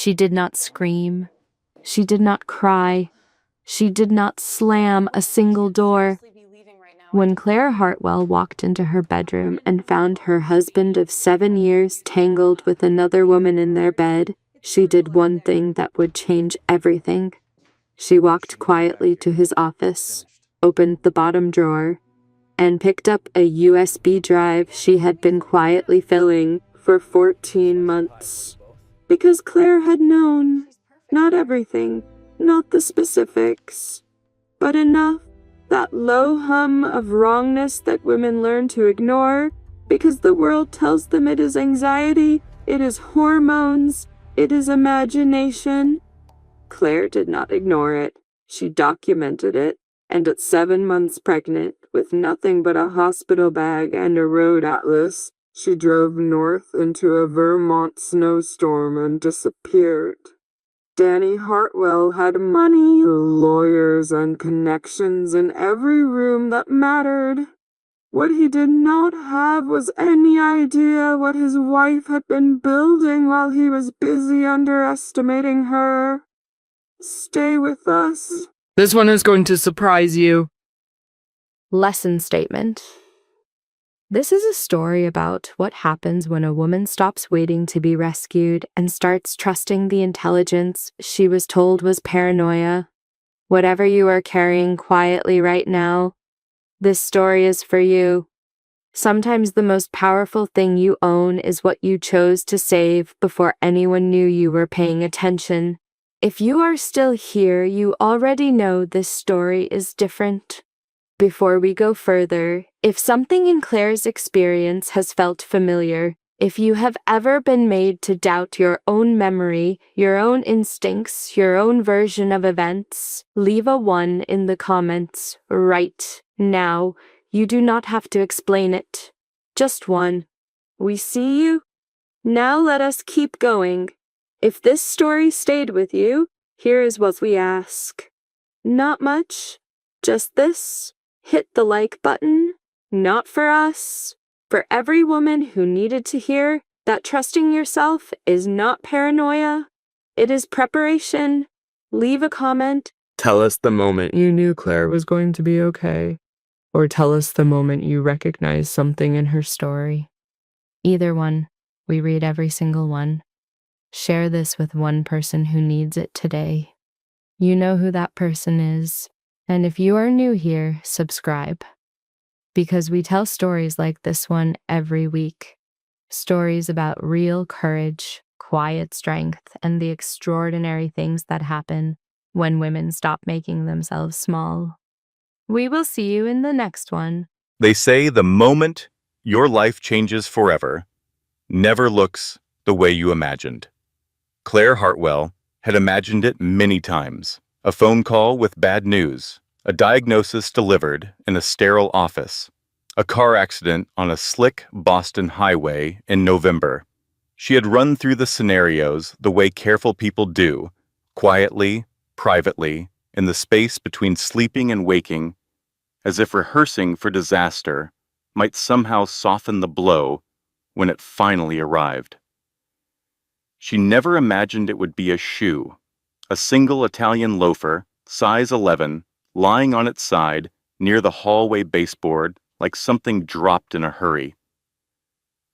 She did not scream. She did not cry. She did not slam a single door. When Claire Hartwell walked into her bedroom and found her husband of 7 years tangled with another woman in their bed, she did one thing that would change everything. She walked quietly to his office, opened the bottom drawer, and picked up a USB drive she had been quietly filling for 14 months. Because Claire had known, not everything, not the specifics, but enough, that low hum of wrongness that women learn to ignore because the world tells them it is anxiety, it is hormones, it is imagination. Claire did not ignore it. She documented it, and at 7 months pregnant, with nothing but a hospital bag and a road atlas, she drove north into a Vermont snowstorm and disappeared. Danny Hartwell had money, lawyers, and connections in every room that mattered. What he did not have was any idea what his wife had been building while he was busy underestimating her. Stay with us. This one is going to surprise you. Lesson statement. This is a story about what happens when a woman stops waiting to be rescued and starts trusting the intelligence she was told was paranoia. Whatever you are carrying quietly right now, this story is for you. Sometimes the most powerful thing you own is what you chose to save before anyone knew you were paying attention. If you are still here, you already know this story is different. Before we go further, if something in Claire's experience has felt familiar, if you have ever been made to doubt your own memory, your own instincts, your own version of events, leave a 1 in the comments right now. You do not have to explain it. Just 1. We see you. Now let us keep going. If this story stayed with you, here is what we ask. Not much, just this. Hit the like button. Not for us. For every woman who needed to hear that trusting yourself is not paranoia, it is preparation. Leave a comment. Tell us the moment you knew Claire was going to be okay. Or tell us the moment you recognized something in her story. Either one. We read every single one. Share this with one person who needs it today. You know who that person is. And if you are new here, subscribe. Because we tell stories like this one every week. Stories about real courage, quiet strength, and the extraordinary things that happen when women stop making themselves small. We will see you in the next one. They say the moment your life changes forever never looks the way you imagined. Claire Hartwell had imagined it many times. A phone call with bad news, a diagnosis delivered in a sterile office, a car accident on a slick Boston highway in November. She had run through the scenarios the way careful people do, quietly, privately, in the space between sleeping and waking, as if rehearsing for disaster might somehow soften the blow when it finally arrived. She never imagined it would be a shoe, a single Italian loafer, size 11, lying on its side near the hallway baseboard like something dropped in a hurry.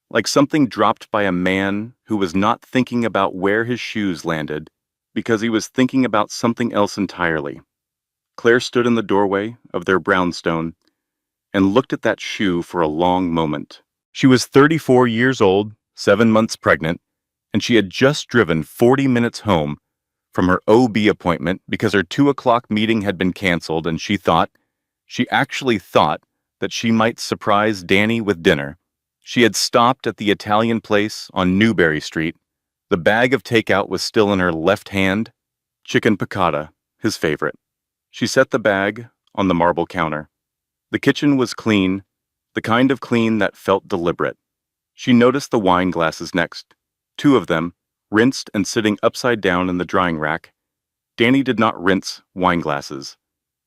Like something dropped by a man who was not thinking about where his shoes landed because he was thinking about something else entirely. Claire stood in the doorway of their brownstone and looked at that shoe for a long moment. She was 34 years old, 7 months pregnant, and she had just driven 40 minutes home from her OB appointment because her 2 o'clock meeting had been canceled, and she actually thought that she might surprise Danny with dinner. She had stopped at the Italian place on Newberry Street. The bag of takeout was still in her left hand, chicken piccata, his favorite. She set the bag on the marble counter. The kitchen was clean, the kind of clean that felt deliberate. She noticed the wine glasses next. 2 of them, rinsed and sitting upside down in the drying rack. Danny did not rinse wine glasses.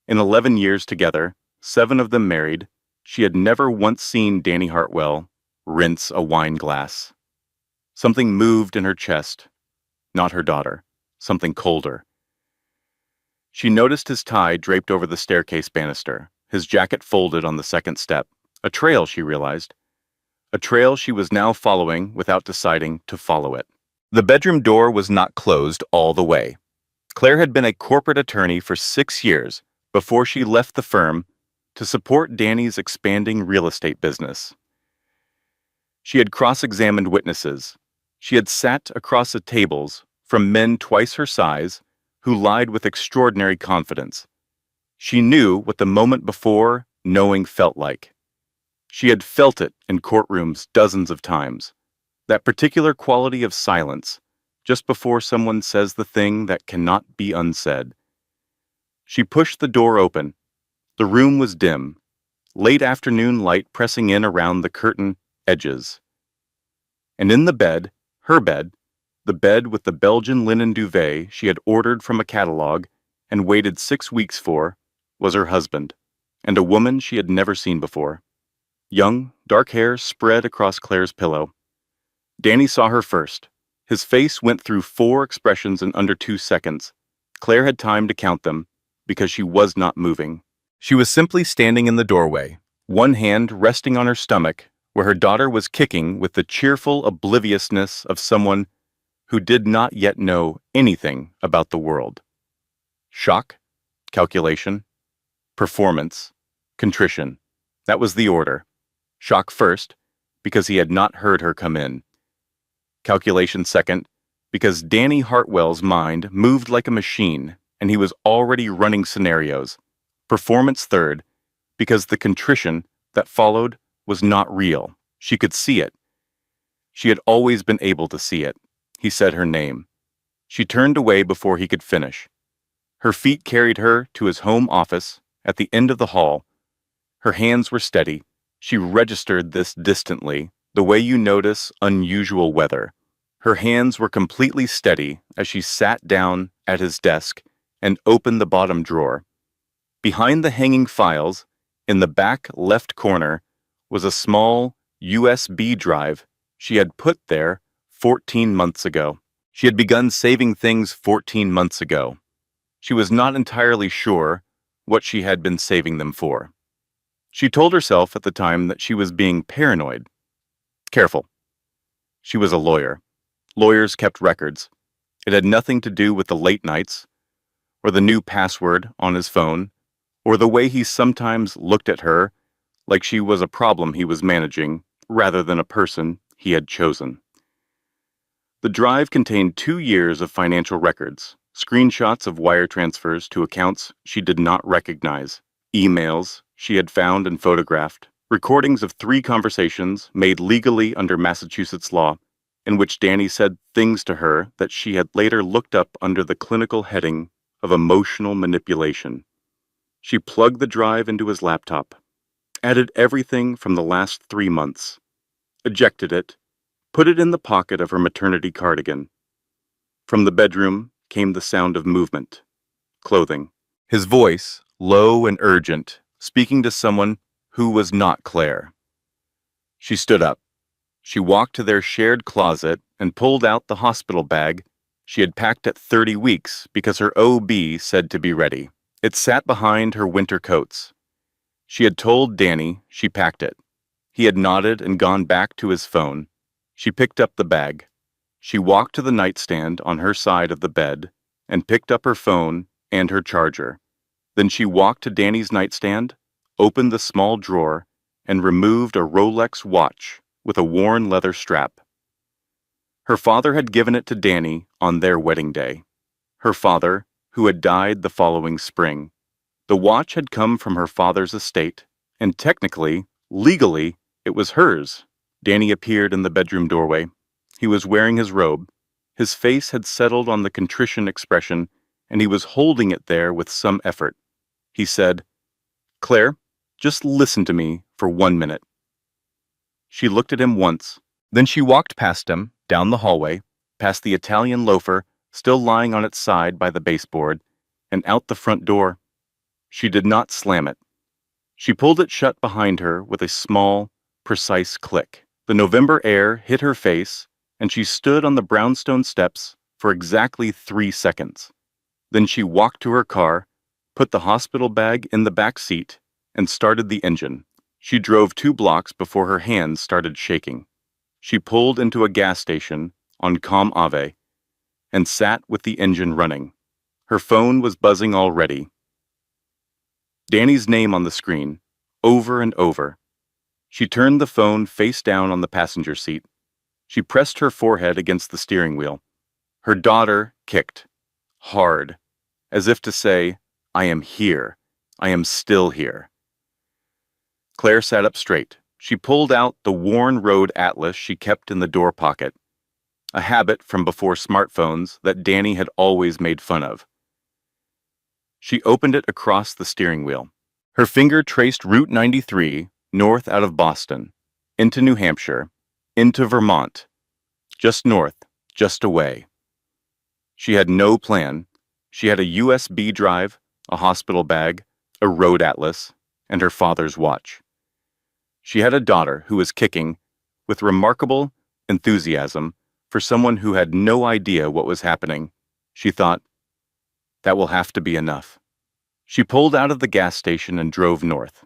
In 11 years together, 7 of them married, she had never once seen Danny Hartwell rinse a wine glass. Something moved in her chest. not her daughter. Something colder. She noticed his tie draped over the staircase banister, his jacket folded on the second step. A trail, she realized. A trail she was now following without deciding to follow it. The bedroom door was not closed all the way. Claire had been a corporate attorney for 6 years before she left the firm to support Danny's expanding real estate business. She had cross-examined witnesses. She had sat across the tables from men twice her size who lied with extraordinary confidence. She knew what the moment before knowing felt like. She had felt it in courtrooms dozens of times. That particular quality of silence, just before someone says the thing that cannot be unsaid. She pushed the door open. The room was dim, late afternoon light pressing in around the curtain edges. And in the bed, her bed, the bed with the Belgian linen duvet she had ordered from a catalog and waited 6 weeks for, was her husband, and a woman she had never seen before. Young, dark hair spread across Claire's pillow. Danny saw her first. His face went through 4 expressions in under 2 seconds. Claire had time to count them, because she was not moving. She was simply standing in the doorway, one hand resting on her stomach, where her daughter was kicking with the cheerful obliviousness of someone who did not yet know anything about the world. Shock, calculation, performance, contrition. That was the order. Shock first, because he had not heard her come in. Calculation second, because Danny Hartwell's mind moved like a machine, and he was already running scenarios. Performance third, because the contrition that followed was not real. She could see it. She had always been able to see it. He said her name. She turned away before he could finish. Her feet carried her to his home office at the end of the hall. Her hands were steady. She registered this distantly, the way you notice unusual weather. Her hands were completely steady as she sat down at his desk and opened the bottom drawer. Behind the hanging files, in the back left corner, was a small USB drive she had put there 14 months ago. She had begun saving things 14 months ago. She was not entirely sure what she had been saving them for. She told herself at the time that she was being paranoid. Careful. She was a lawyer. Lawyers kept records. It had nothing to do with the late nights, or the new password on his phone, or the way he sometimes looked at her like she was a problem he was managing rather than a person he had chosen. The drive contained 2 years of financial records, screenshots of wire transfers to accounts she did not recognize, emails she had found and photographed, recordings of 3 conversations made legally under Massachusetts law, in which Danny said things to her that she had later looked up under the clinical heading of emotional manipulation. She plugged the drive into his laptop, added everything from the last 3 months, ejected it, put it in the pocket of her maternity cardigan. From the bedroom came the sound of movement, clothing. His voice, low and urgent, speaking to someone who was not Claire. She stood up. She walked to their shared closet and pulled out the hospital bag she had packed at 30 weeks because her OB said to be ready. It sat behind her winter coats. She had told Danny she packed it. He had nodded and gone back to his phone. She picked up the bag. She walked to the nightstand on her side of the bed and picked up her phone and her charger. Then she walked to Danny's nightstand, opened the small drawer, and removed a Rolex watch with a worn leather strap. Her father had given it to Danny on their wedding day. Her father, who had died the following spring. The watch had come from her father's estate, and technically, legally, it was hers. Danny appeared in the bedroom doorway. He was wearing his robe. His face had settled on the contrition expression, and he was holding it there with some effort. He said, "Claire, just listen to me for 1 minute." She looked at him once. Then she walked past him, down the hallway, past the Italian loafer still lying on its side by the baseboard, and out the front door. She did not slam it. She pulled it shut behind her with a small, precise click. The November air hit her face, and she stood on the brownstone steps for exactly 3 seconds. Then she walked to her car, put the hospital bag in the back seat, and started the engine. She drove 2 blocks before her hands started shaking. She pulled into a gas station on Com Ave and sat with the engine running. Her phone was buzzing already. Danny's name on the screen, over and over. She turned the phone face down on the passenger seat. She pressed her forehead against the steering wheel. Her daughter kicked, hard, as if to say, I am here. I am still here. Claire sat up straight. She pulled out the worn road atlas she kept in the door pocket, a habit from before smartphones that Danny had always made fun of. She opened it across the steering wheel. Her finger traced Route 93 north out of Boston, into New Hampshire, into Vermont, just north, just away. She had no plan. She had a USB drive, a hospital bag, a road atlas, and her father's watch. She had a daughter who was kicking, with remarkable enthusiasm, for someone who had no idea what was happening. She thought, that will have to be enough. She pulled out of the gas station and drove north.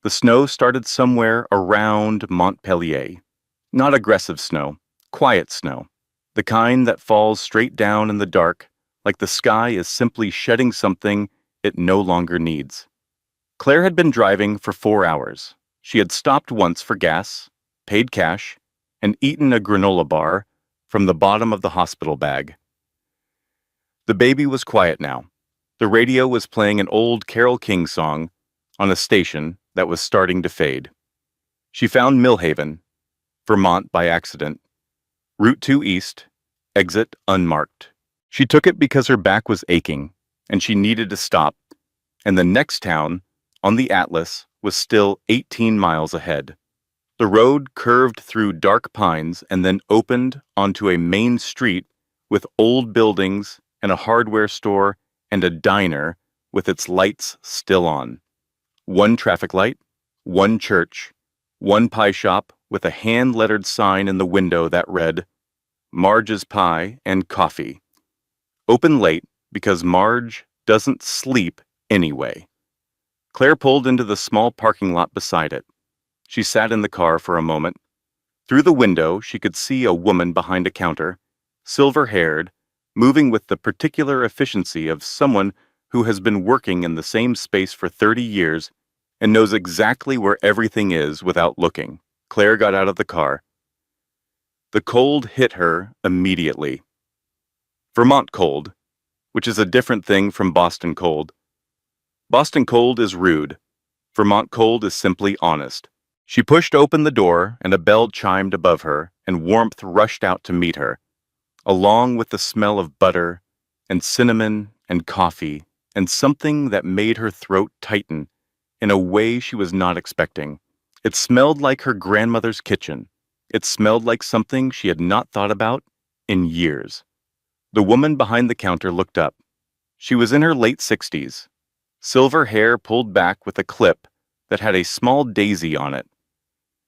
The snow started somewhere around Montpellier. Not aggressive snow, quiet snow. The kind that falls straight down in the dark, like the sky is simply shedding something it no longer needs. Claire had been driving for 4 hours. She had stopped once for gas, paid cash, and eaten a granola bar from the bottom of the hospital bag. The baby was quiet now. The radio was playing an old Carole King song on a station that was starting to fade. She found Millhaven, Vermont by accident. Route 2 East, exit unmarked. She took it because her back was aching, and she needed to stop, and the next town, on the atlas, was still 18 miles ahead. The road curved through dark pines and then opened onto a main street with old buildings and a hardware store and a diner with its lights still on. 1 traffic light, 1 church, 1 pie shop with a hand-lettered sign in the window that read, Marge's Pie and Coffee. Open late because Marge doesn't sleep anyway. Claire pulled into the small parking lot beside it. She sat in the car for a moment. Through the window, she could see a woman behind a counter, silver-haired, moving with the particular efficiency of someone who has been working in the same space for 30 years and knows exactly where everything is without looking. Claire got out of the car. The cold hit her immediately. Vermont cold, which is a different thing from Boston cold. Boston cold is rude. Vermont cold is simply honest. She pushed open the door and a bell chimed above her and warmth rushed out to meet her, along with the smell of butter and cinnamon and coffee and something that made her throat tighten in a way she was not expecting. It smelled like her grandmother's kitchen. It smelled like something she had not thought about in years. The woman behind the counter looked up. She was in her late 60s. Silver hair pulled back with a clip that had a small daisy on it.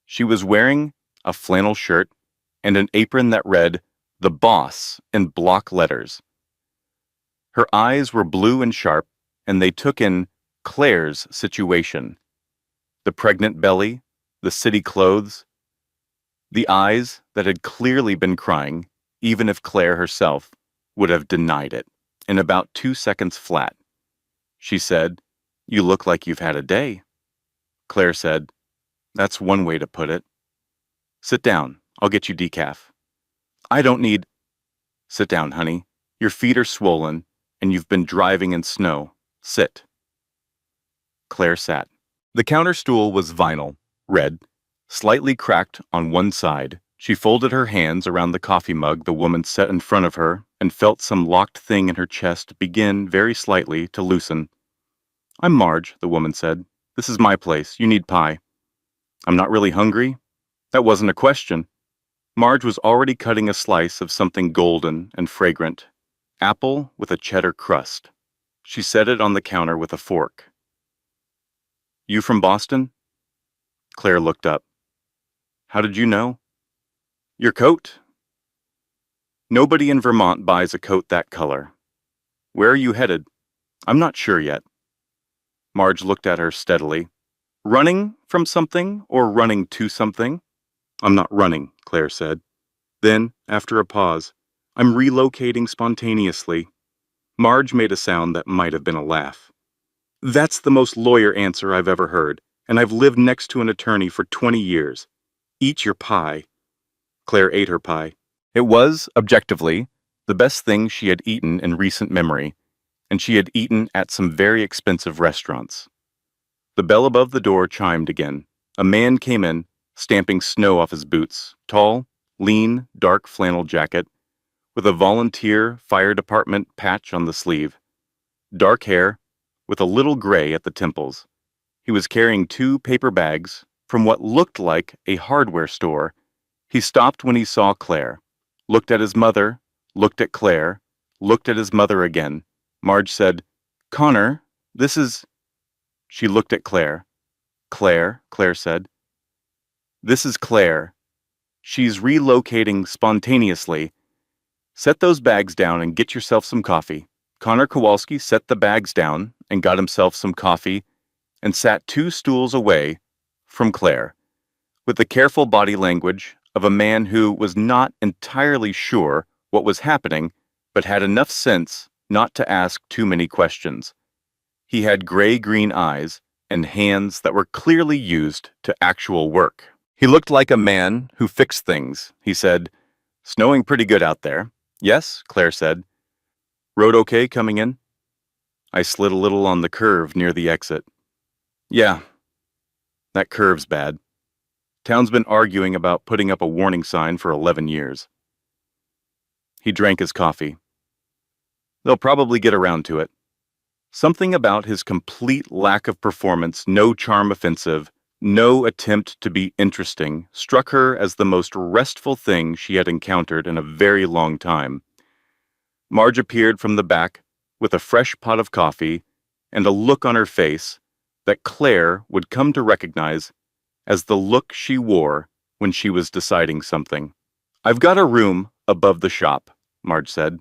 She was wearing a flannel shirt and an apron that read, The Boss, in block letters. Her eyes were blue and sharp, and they took in Claire's situation. The pregnant belly, the city clothes, the eyes that had clearly been crying, even if Claire herself would have denied it, in about 2 seconds flat. She said, You look like you've had a day. Claire said, That's one way to put it. Sit down. I'll get you decaf. I don't need... Sit down, honey. Your feet are swollen, and you've been driving in snow. Sit. Claire sat. The counter stool was vinyl, red, slightly cracked on one side. She folded her hands around the coffee mug the woman set in front of her and felt some locked thing in her chest begin very slightly to loosen. I'm Marge, the woman said. This is my place. You need pie. I'm not really hungry. That wasn't a question. Marge was already cutting a slice of something golden and fragrant. Apple with a cheddar crust. She set it on the counter with a fork. You from Boston? Claire looked up. How did you know? Your coat. Nobody in Vermont buys a coat that color. Where are you headed? I'm not sure yet. Marge looked at her steadily. Running from something or running to something? I'm not running, Claire said. Then, after a pause, I'm relocating spontaneously. Marge made a sound that might have been a laugh. That's the most lawyer answer I've ever heard, and I've lived next to an attorney for 20 years. Eat your pie. Claire ate her pie. It was, objectively, the best thing she had eaten in recent memory, and she had eaten at some very expensive restaurants. The bell above the door chimed again. A man came in, stamping snow off his boots, tall, lean, dark flannel jacket, with a volunteer fire department patch on the sleeve. Dark hair, with a little gray at the temples. He was carrying 2 paper bags from what looked like a hardware store. He stopped when he saw Claire, looked at his mother, looked at Claire, looked at his mother again. Marge said, "Connor, this is..." She looked at Claire. "Claire," Claire said. "This is Claire. She's relocating spontaneously. Set those bags down and get yourself some coffee." Connor Kowalski set the bags down and got himself some coffee and sat 2 stools away from Claire, with the careful body language of a man who was not entirely sure what was happening, but had enough sense not to ask too many questions. He had gray-green eyes and hands that were clearly used to actual work. He looked like a man who fixed things. He said, "Snowing pretty good out there." "Yes," Claire said. "Road okay coming in?" "I slid a little on the curve near the exit." "Yeah, that curve's bad. Town's been arguing about putting up a warning sign for 11 years. He drank his coffee. "They'll probably get around to it." Something about his complete lack of performance, no charm offensive, no attempt to be interesting, struck her as the most restful thing she had encountered in a very long time. Marge appeared from the back with a fresh pot of coffee and a look on her face that Claire would come to recognize as the look she wore when she was deciding something. "I've got a room above the shop," Marge said.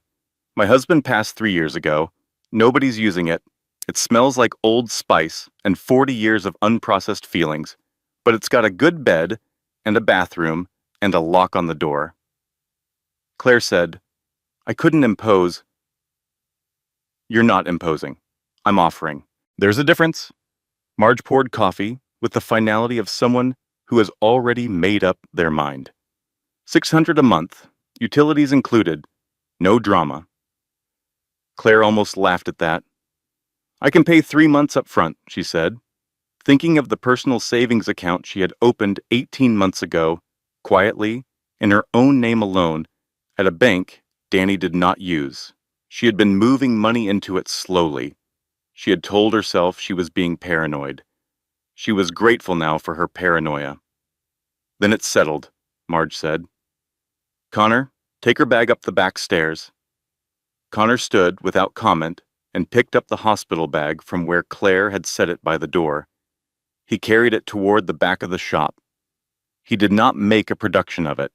"My husband passed 3 years ago. Nobody's using it. It smells like Old Spice and 40 years of unprocessed feelings, but it's got a good bed and a bathroom and a lock on the door." Claire said, "I couldn't impose." "You're not imposing. I'm offering." "There's a difference." Marge poured coffee with the finality of someone who has already made up their mind. $600 a month, utilities included, no drama. Claire almost laughed at that. "I can pay 3 months up front," she said, thinking of the personal savings account she had opened 18 months ago, quietly, in her own name alone, at a bank Danny did not use. She had been moving money into it slowly. She had told herself she was being paranoid. She was grateful now for her paranoia. "Then it's settled," Marge said. "Connor, take her bag up the back stairs." Connor stood without comment and picked up the hospital bag from where Claire had set it by the door. He carried it toward the back of the shop. He did not make a production of it.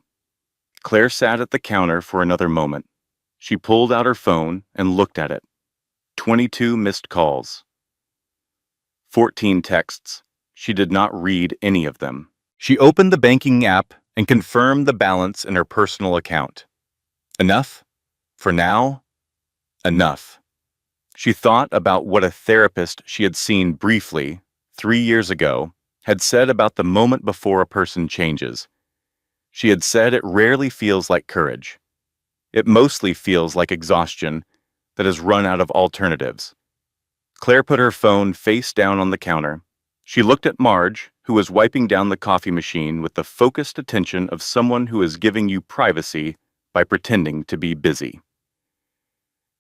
Claire sat at the counter for another moment. She pulled out her phone and looked at it. 22 missed calls. 14 texts. She did not read any of them. She opened the banking app and confirmed the balance in her personal account. Enough? For now? Enough. She thought about what a therapist she had seen briefly, 3 years ago, had said about the moment before a person changes. She had said it rarely feels like courage. It mostly feels like exhaustion that has run out of alternatives. Claire put her phone face down on the counter. She looked at Marge, who was wiping down the coffee machine with the focused attention of someone who is giving you privacy by pretending to be busy.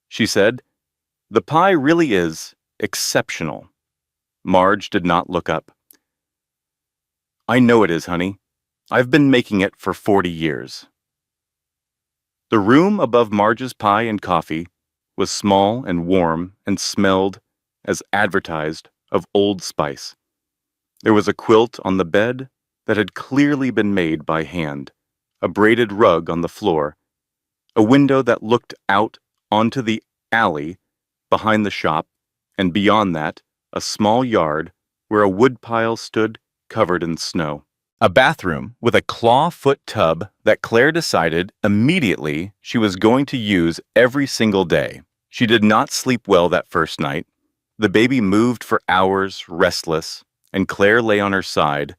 She said, "The pie really is exceptional." Marge did not look up. "I know it is, honey. I've been making it for 40 years. The room above Marge's pie and coffee was small and warm and smelled, as advertised, of Old Spice. There was a quilt on the bed that had clearly been made by hand, a braided rug on the floor, a window that looked out onto the alley behind the shop, and beyond that, a small yard where a woodpile stood covered in snow. A bathroom with a claw-foot tub that Claire decided immediately she was going to use every single day. She did not sleep well that first night. The baby moved for hours, restless, and Claire lay on her side,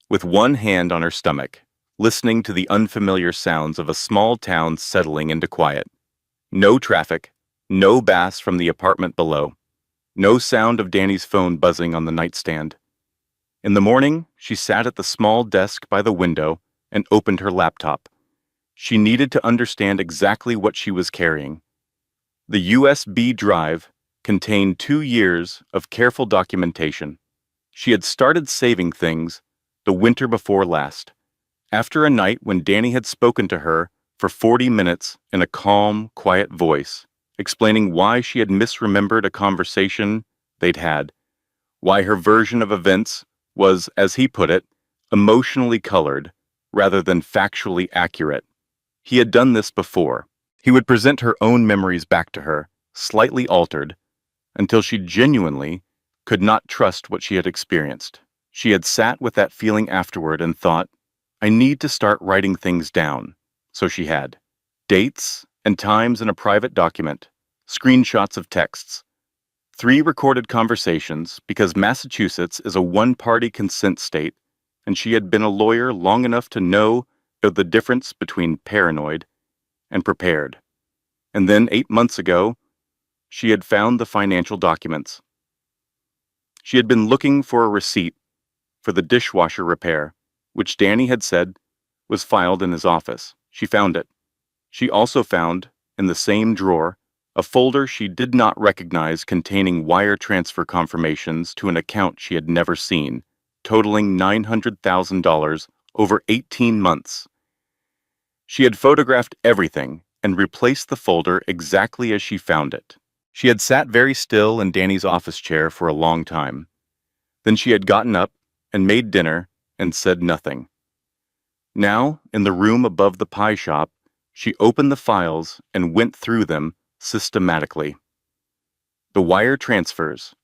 with one hand on her stomach, listening to the unfamiliar sounds of a small town settling into quiet. No traffic, no bass from the apartment below, no sound of Danny's phone buzzing on the nightstand. In the morning, she sat at the small desk by the window and opened her laptop. She needed to understand exactly what she was carrying. The USB drive contained 2 years of careful documentation. She had started saving things the winter before last, after a night when Danny had spoken to her for 40 minutes in a calm, quiet voice, explaining why she had misremembered a conversation they'd had, why her version of events was, as he put it, emotionally colored rather than factually accurate. He had done this before. He would present her own memories back to her, slightly altered, until she genuinely could not trust what she had experienced. She had sat with that feeling afterward and thought, I need to start writing things down. So she had. Dates and times in a private document, screenshots of texts, 3 recorded conversations because Massachusetts is a one-party consent state, and she had been a lawyer long enough to know the difference between paranoid and prepared. And then 8 months ago, she had found the financial documents. She had been looking for a receipt for the dishwasher repair, which Danny had said was filed in his office. She found it. She also found, in the same drawer, a folder she did not recognize containing wire transfer confirmations to an account she had never seen, totaling $900,000 over 18 months. She had photographed everything and replaced the folder exactly as she found it. She had sat very still in Danny's office chair for a long time. Then she had gotten up and made dinner and said nothing. Now, in the room above the pie shop, she opened the files and went through them systematically. The wire transfers,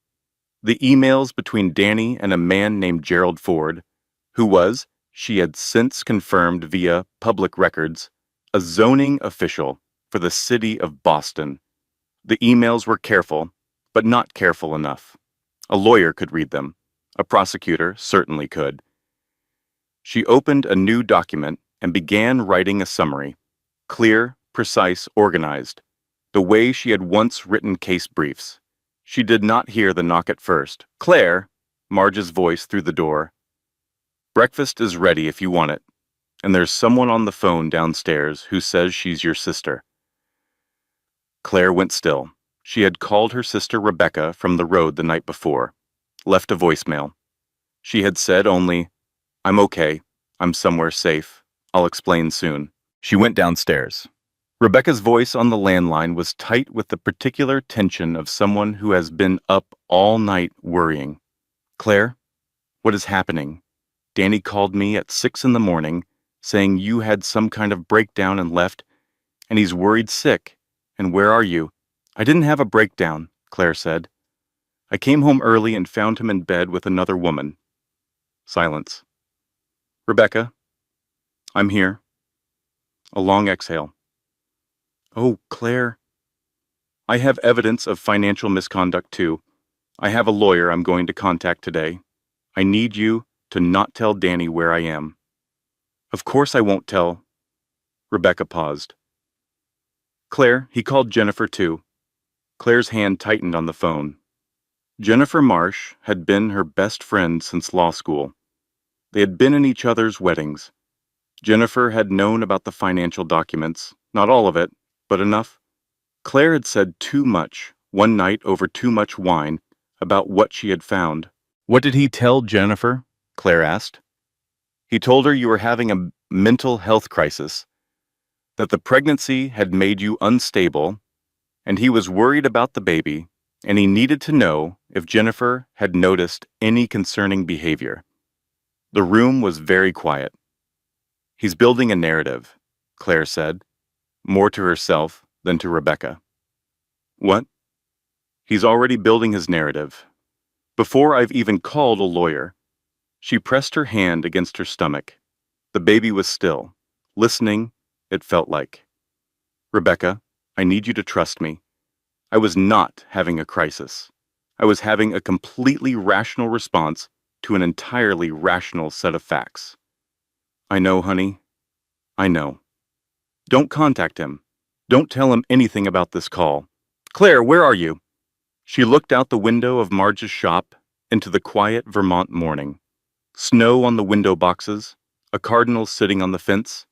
the emails between Danny and a man named Gerald Ford, who was, she had since confirmed via public records, a zoning official for the city of Boston. The emails were careful, but not careful enough. A lawyer could read them. A prosecutor certainly could. She opened a new document and began writing a summary. Clear, precise, organized, the way she had once written case briefs. She did not hear the knock at first. Claire, Marge's voice through the door. Breakfast is ready if you want it, and there's someone on the phone downstairs who says she's your sister. Claire went still. She had called her sister Rebecca from the road the night before, left a voicemail. She had said only, I'm okay, I'm somewhere safe, I'll explain soon. She went downstairs. Rebecca's voice on the landline was tight with the particular tension of someone who has been up all night worrying. Claire, what is happening? Danny called me at 6 in the morning, saying you had some kind of breakdown and left, and he's worried sick. And where are you? I didn't have a breakdown, Claire said. I came home early and found him in bed with another woman. Silence. Rebecca, I'm here. A long exhale. Oh, Claire. I have evidence of financial misconduct too. I have a lawyer I'm going to contact today. I need you to not tell Danny where I am. Of course I won't tell. Rebecca paused. Claire, he called Jennifer too. Claire's hand tightened on the phone. Jennifer Marsh had been her best friend since law school. They had been in each other's weddings. Jennifer had known about the financial documents, not all of it, but enough. Claire had said too much, one night over too much wine, about what she had found. What did he tell Jennifer? Claire asked. He told her you were having a mental health crisis, that the pregnancy had made you unstable, and he was worried about the baby, and he needed to know if Jennifer had noticed any concerning behavior. The room was very quiet. He's building a narrative, Claire said. more to herself than to Rebecca. What? He's already building his narrative. Before I've even called a lawyer. She pressed her hand against her stomach. The baby was still. Listening, it felt like. Rebecca, I need you to trust me. I was not having a crisis. I was having a completely rational response to an entirely rational set of facts. I know, honey. I know. Don't contact him. Don't tell him anything about this call. Claire, where are you? She looked out the window of Marge's shop into the quiet Vermont morning. Snow on the window boxes, a cardinal sitting on the fence.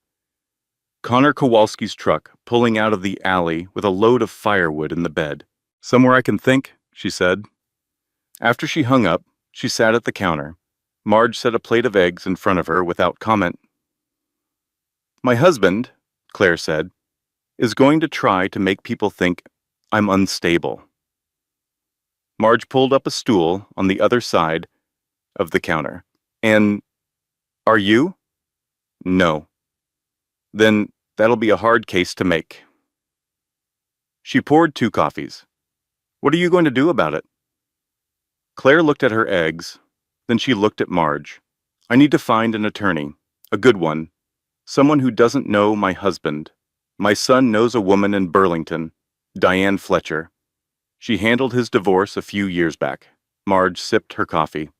Connor Kowalski's truck pulling out of the alley with a load of firewood in the bed. Somewhere I can think, she said. After she hung up, she sat at the counter. Marge set a plate of eggs in front of her without comment. My husband, Claire said, is going to try to make people think I'm unstable. Marge pulled up a stool on the other side of the counter. And are you? No. Then that'll be a hard case to make. She poured 2 coffees. What are you going to do about it? Claire looked at her eggs, then she looked at Marge. I need to find an attorney, a good one, someone who doesn't know my husband. My son knows a woman in Burlington, Diane Fletcher. She handled his divorce a few years back. Marge sipped her coffee.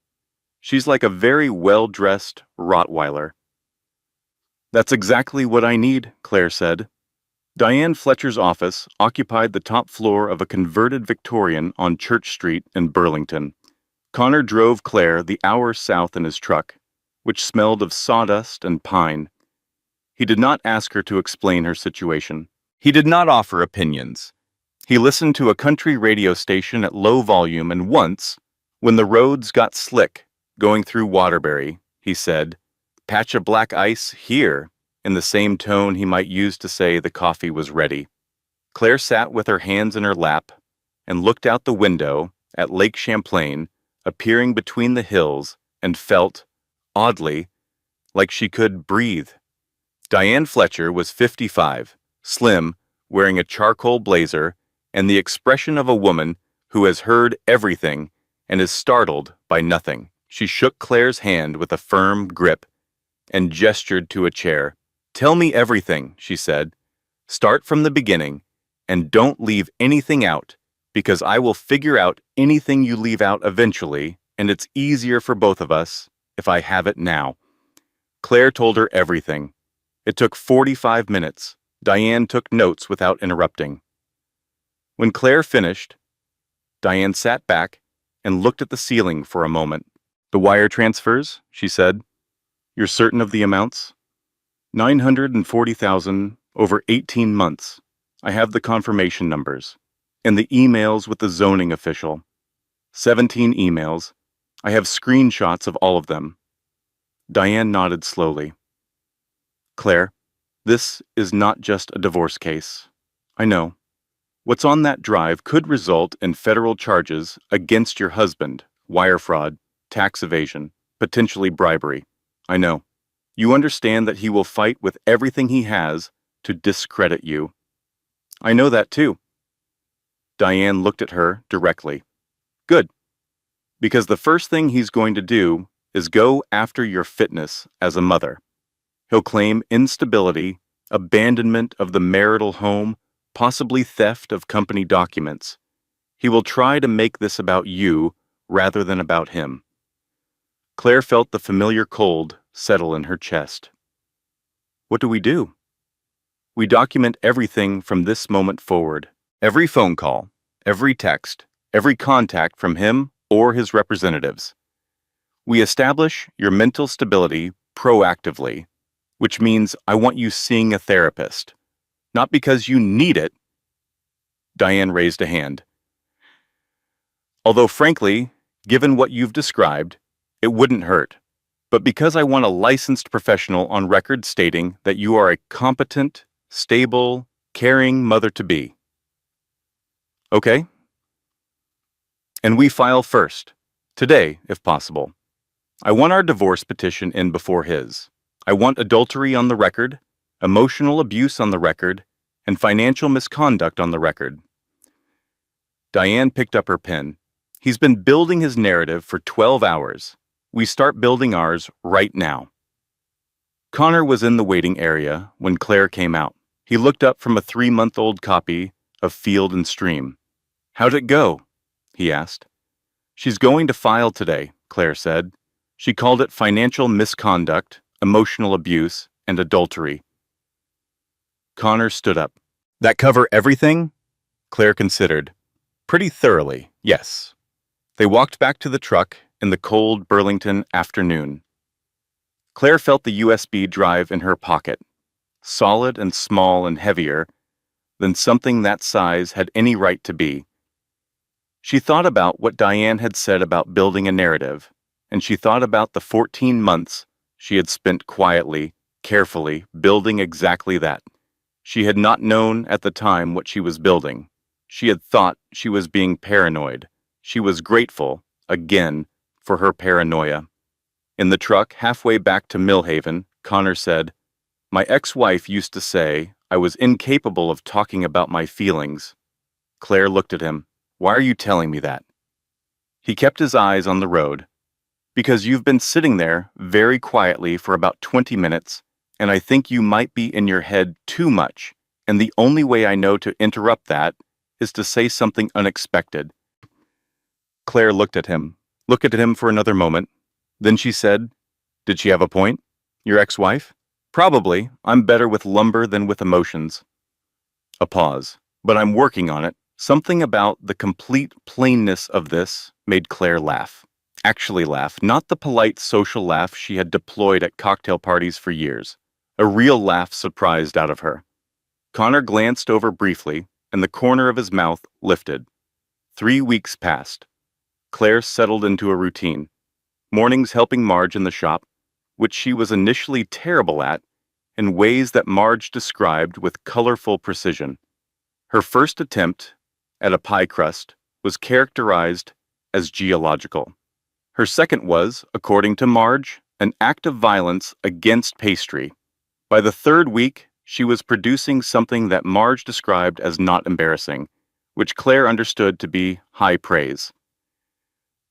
She's like a very well-dressed Rottweiler. That's exactly what I need, Claire said. Diane Fletcher's office occupied the top floor of a converted Victorian on Church Street in Burlington. Connor drove Claire the hour south in his truck, which smelled of sawdust and pine. He did not ask her to explain her situation. He did not offer opinions. He listened to a country radio station at low volume, and once, when the roads got slick going through Waterbury, he said, "Patch of black ice here," in the same tone he might use to say the coffee was ready. Claire sat with her hands in her lap and looked out the window at Lake Champlain appearing between the hills and felt, oddly, like she could breathe. Diane Fletcher was 55, slim, wearing a charcoal blazer, and the expression of a woman who has heard everything and is startled by nothing. She shook Claire's hand with a firm grip and gestured to a chair. "Tell me everything," she said. "Start from the beginning, and don't leave anything out, because I will figure out anything you leave out eventually, and it's easier for both of us if I have it now." Claire told her everything. It took 45 minutes. Diane took notes without interrupting. When Claire finished, Diane sat back and looked at the ceiling for a moment. "The wire transfers," she said. "You're certain of the amounts?" 940,000 over 18 months. I have the confirmation numbers. And the emails with the zoning official. 17 emails. I have screenshots of all of them. Diane nodded slowly. "Claire, this is not just a divorce case. I know. What's on that drive could result in federal charges against your husband, wire fraud, tax evasion, potentially bribery. I know. You understand that he will fight with everything he has to discredit you. I know that too." Diane looked at her directly. "Good. Because the first thing he's going to do is go after your fitness as a mother. He'll claim instability, abandonment of the marital home, possibly theft of company documents. He will try to make this about you rather than about him." Claire felt the familiar cold settle in her chest. "What do we do?" "We document everything from this moment forward. Every phone call, every text, every contact from him or his representatives. We establish your mental stability proactively, which means I want you seeing a therapist. Not because you need it." Diane raised a hand. "Although frankly, given what you've described, it wouldn't hurt. But because I want a licensed professional on record stating that you are a competent, stable, caring mother-to-be." "Okay." "And we file first. Today, if possible. I want our divorce petition in before his. I want adultery on the record, emotional abuse on the record, and financial misconduct on the record. Diane picked up her pen. He's been building his narrative for 12 hours. We start building ours right now. Connor was in the waiting area when Claire came out. He looked up from a 3-month-old copy of Field and Stream. "How'd it go?" he asked. "She's going to file today," Claire said. She called it financial misconduct, emotional abuse, and adultery. Connor stood up. "That cover everything?" Claire considered. "Pretty thoroughly, yes." They walked back to the truck in the cold Burlington afternoon. Claire felt the USB drive in her pocket, solid and small and heavier than something that size had any right to be. She thought about what Diane had said about building a narrative, and she thought about the 14 months she had spent quietly, carefully, building exactly that. She had not known at the time what she was building. She had thought she was being paranoid. She was grateful, again, for her paranoia. In the truck, halfway back to Millhaven, Connor said, "My ex-wife used to say I was incapable of talking about my feelings." Claire looked at him. "Why are you telling me that?" He kept his eyes on the road. "Because you've been sitting there very quietly for about 20 minutes, and I think you might be in your head too much, and the only way I know to interrupt that is to say something unexpected." Claire looked at him for another moment. Then she said, "Did she have a point? Your ex-wife?" "Probably. I'm better with lumber than with emotions." A pause. "But I'm working on it." Something about the complete plainness of this made Claire laugh. Actually laugh, not the polite social laugh she had deployed at cocktail parties for years. A real laugh surprised out of her. Connor glanced over briefly, and the corner of his mouth lifted. 3 weeks passed. Claire settled into a routine. Mornings helping Marge in the shop, which she was initially terrible at, in ways that Marge described with colorful precision. Her first attempt at a pie crust was characterized as geological. Her second was, according to Marge, an act of violence against pastry. By the 3rd week, she was producing something that Marge described as not embarrassing, which Claire understood to be high praise.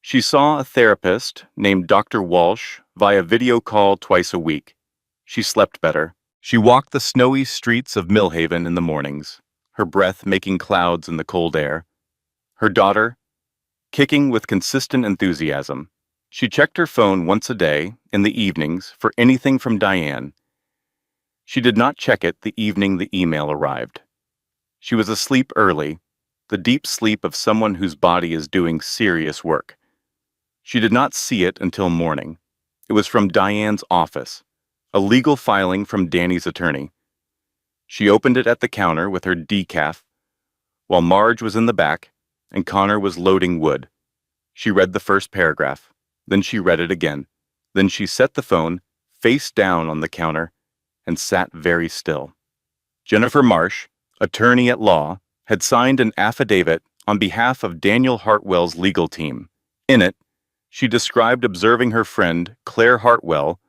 She saw a therapist named Dr. Walsh via video call twice a week. She slept better. She walked the snowy streets of Millhaven in the mornings, her breath making clouds in the cold air. Her daughter, kicking with consistent enthusiasm. She checked her phone once a day in the evenings for anything from Diane. She did not check it the evening the email arrived. She was asleep early, the deep sleep of someone whose body is doing serious work. She did not see it until morning. It was from Diane's office, a legal filing from Danny's attorney. She opened it at the counter with her decaf, while Marge was in the back and Connor was loading wood. She read the first paragraph, then she read it again. Then she set the phone face down on the counter and sat very still. Jennifer Marsh, attorney at law, had signed an affidavit on behalf of Daniel Hartwell's legal team. In it, she described observing her friend, Claire Hartwell,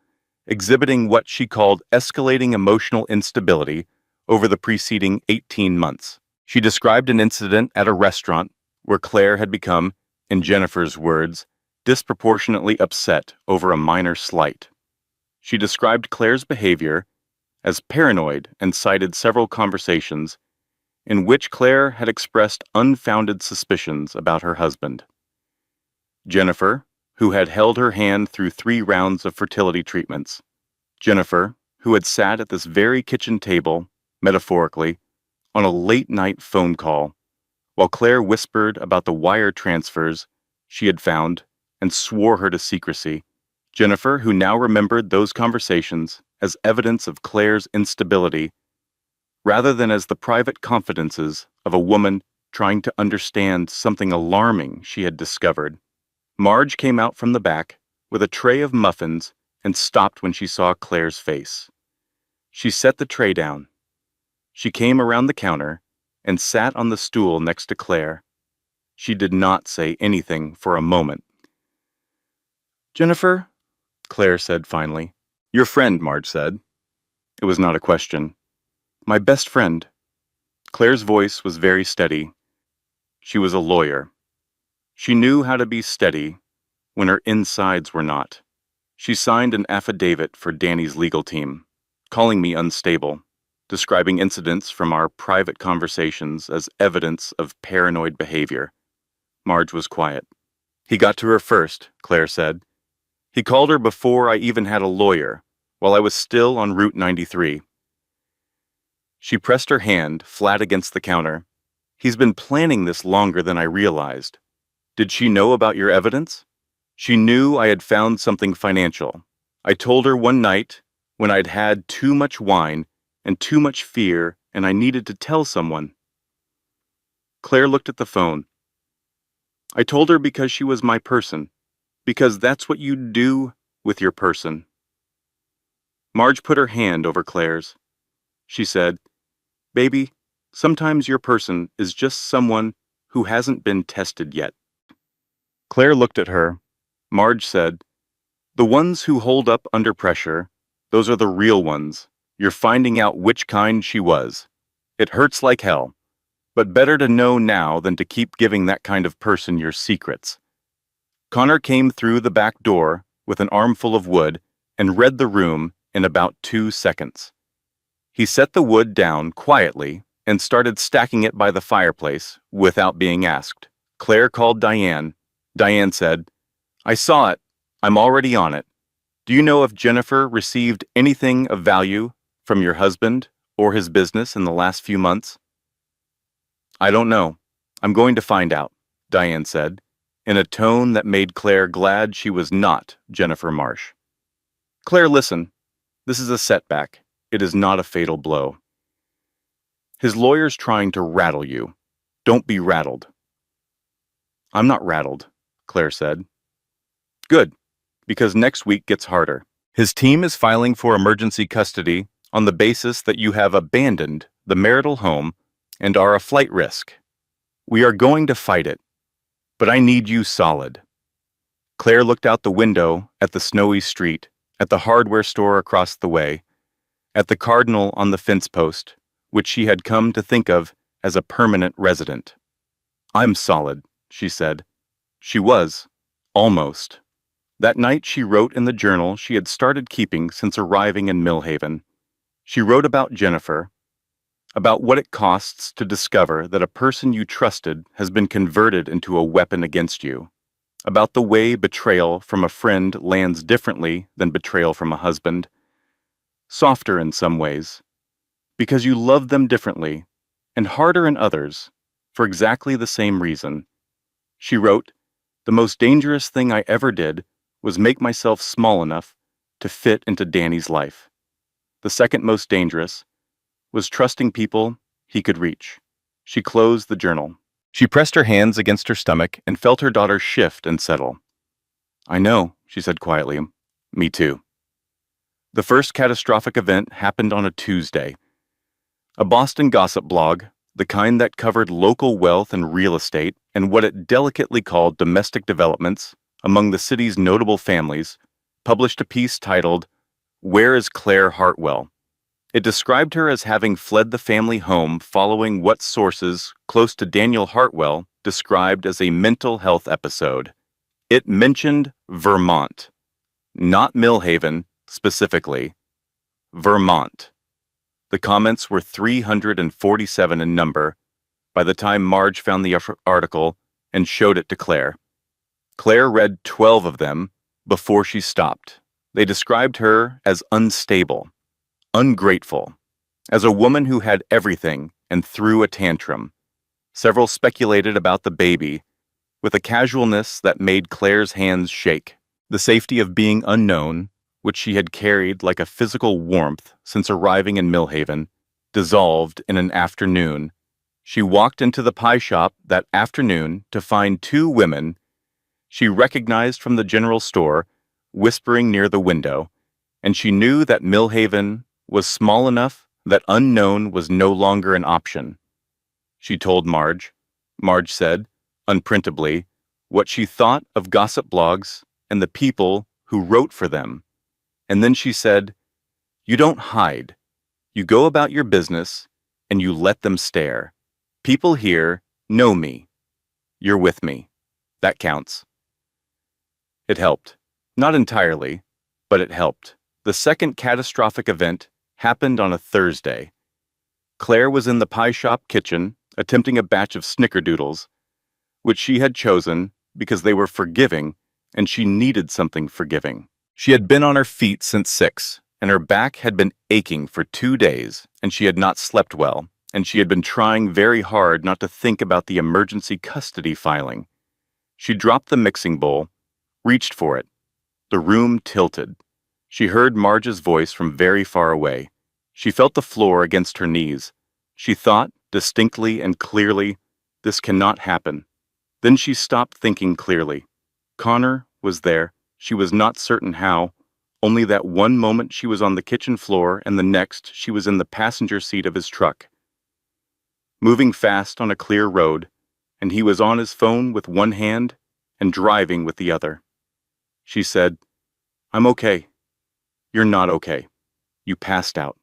exhibiting what she called escalating emotional instability over the preceding 18 months. She described an incident at a restaurant where Claire had become, in Jennifer's words, disproportionately upset over a minor slight. She described Claire's behavior as paranoid and cited several conversations in which Claire had expressed unfounded suspicions about her husband. Jennifer, who had held her hand through 3 rounds of fertility treatments. Jennifer, who had sat at this very kitchen table, metaphorically, on a late-night phone call, while Claire whispered about the wire transfers she had found and swore her to secrecy. Jennifer, who now remembered those conversations as evidence of Claire's instability, rather than as the private confidences of a woman trying to understand something alarming she had discovered. Marge came out from the back with a tray of muffins and stopped when she saw Claire's face. She set the tray down. She came around the counter and sat on the stool next to Claire. She did not say anything for a moment. "Jennifer," Claire said finally. "Your friend," Marge said. It was not a question. "My best friend." Claire's voice was very steady. She was a lawyer. She knew how to be steady when her insides were not. She signed an affidavit for Danny's legal team, calling me unstable, describing incidents from our private conversations as evidence of paranoid behavior. Marge was quiet. He got to her first, Claire said. He called her before I even had a lawyer, while I was still on Route 93. She pressed her hand flat against the counter. He's been planning this longer than I realized. Did she know about your evidence? She knew I had found something financial. I told her one night when I'd had too much wine and too much fear and I needed to tell someone. Claire looked at the phone. I told her because she was my person, because that's what you do with your person. Marge put her hand over Claire's. She said, "Baby, sometimes your person is just someone who hasn't been tested yet." Claire looked at her. Marge said, "The ones who hold up under pressure, those are the real ones. You're finding out which kind she was. It hurts like hell, but better to know now than to keep giving that kind of person your secrets." Connor came through the back door with an armful of wood and read the room in about 2 seconds. He set the wood down quietly and started stacking it by the fireplace without being asked. Claire called Diane. Diane said, "I saw it. I'm already on it. Do you know if Jennifer received anything of value from your husband or his business in the last few months?" "I don't know. I'm going to find out," Diane said, in a tone that made Claire glad she was not Jennifer Marsh. "Claire, listen. This is a setback. It is not a fatal blow. His lawyer's trying to rattle you. Don't be rattled." "I'm not rattled," Claire said. "Good, because next week gets harder. His team is filing for emergency custody on the basis that you have abandoned the marital home and are a flight risk. We are going to fight it, but I need you solid." Claire looked out the window at the snowy street, at the hardware store across the way, at the cardinal on the fence post, which she had come to think of as a permanent resident. "I'm solid," she said. She was, almost. That night she wrote in the journal she had started keeping since arriving in Millhaven. She wrote about Jennifer, about what it costs to discover that a person you trusted has been converted into a weapon against you, about the way betrayal from a friend lands differently than betrayal from a husband, softer in some ways, because you love them differently, and harder in others, for exactly the same reason. She wrote, "The most dangerous thing I ever did was make myself small enough to fit into Danny's life. The second most dangerous was trusting people he could reach." She closed the journal. She pressed her hands against her stomach and felt her daughter shift and settle. "I know," she said quietly. "Me too." The first catastrophic event happened on a Tuesday. A Boston gossip blog, the kind that covered local wealth and real estate and what it delicately called domestic developments among the city's notable families, published a piece titled, "Where is Claire Hartwell?" It described her as having fled the family home following what sources close to Daniel Hartwell described as a mental health episode. It mentioned Vermont, not Millhaven specifically, Vermont. The comments were 347 in number by the time Marge found the article and showed it to Claire. Claire read 12 of them before she stopped. They described her as unstable, ungrateful, as a woman who had everything and threw a tantrum. Several speculated about the baby, with a casualness that made Claire's hands shake. The safety of being unknown, which she had carried like a physical warmth since arriving in Millhaven, dissolved in an afternoon. She walked into the pie shop that afternoon to find 2 women she recognized from the general store whispering near the window, and she knew that Millhaven was small enough that unknown was no longer an option. She told Marge. Marge said, unprintably, what she thought of gossip blogs and the people who wrote for them. And then she said, "You don't hide. You go about your business, and you let them stare. People here know me. You're with me. That counts. It helped. Not entirely, but it helped. The second catastrophic event happened on a Thursday. Claire was in the pie shop kitchen attempting a batch of snickerdoodles, which she had chosen because they were forgiving and she needed something forgiving. She had been on her feet since 6, and her back had been aching for 2 days, and she had not slept well, and she had been trying very hard not to think about the emergency custody filing. She dropped the mixing bowl, reached for it. The room tilted. She heard Marge's voice from very far away. She felt the floor against her knees. She thought, distinctly and clearly, this cannot happen. Then she stopped thinking clearly. Connor was there. She was not certain how. Only that one moment she was on the kitchen floor and the next she was in the passenger seat of his truck. Moving fast on a clear road, and he was on his phone with one hand and driving with the other. She said, "I'm okay." "You're not okay. You passed out."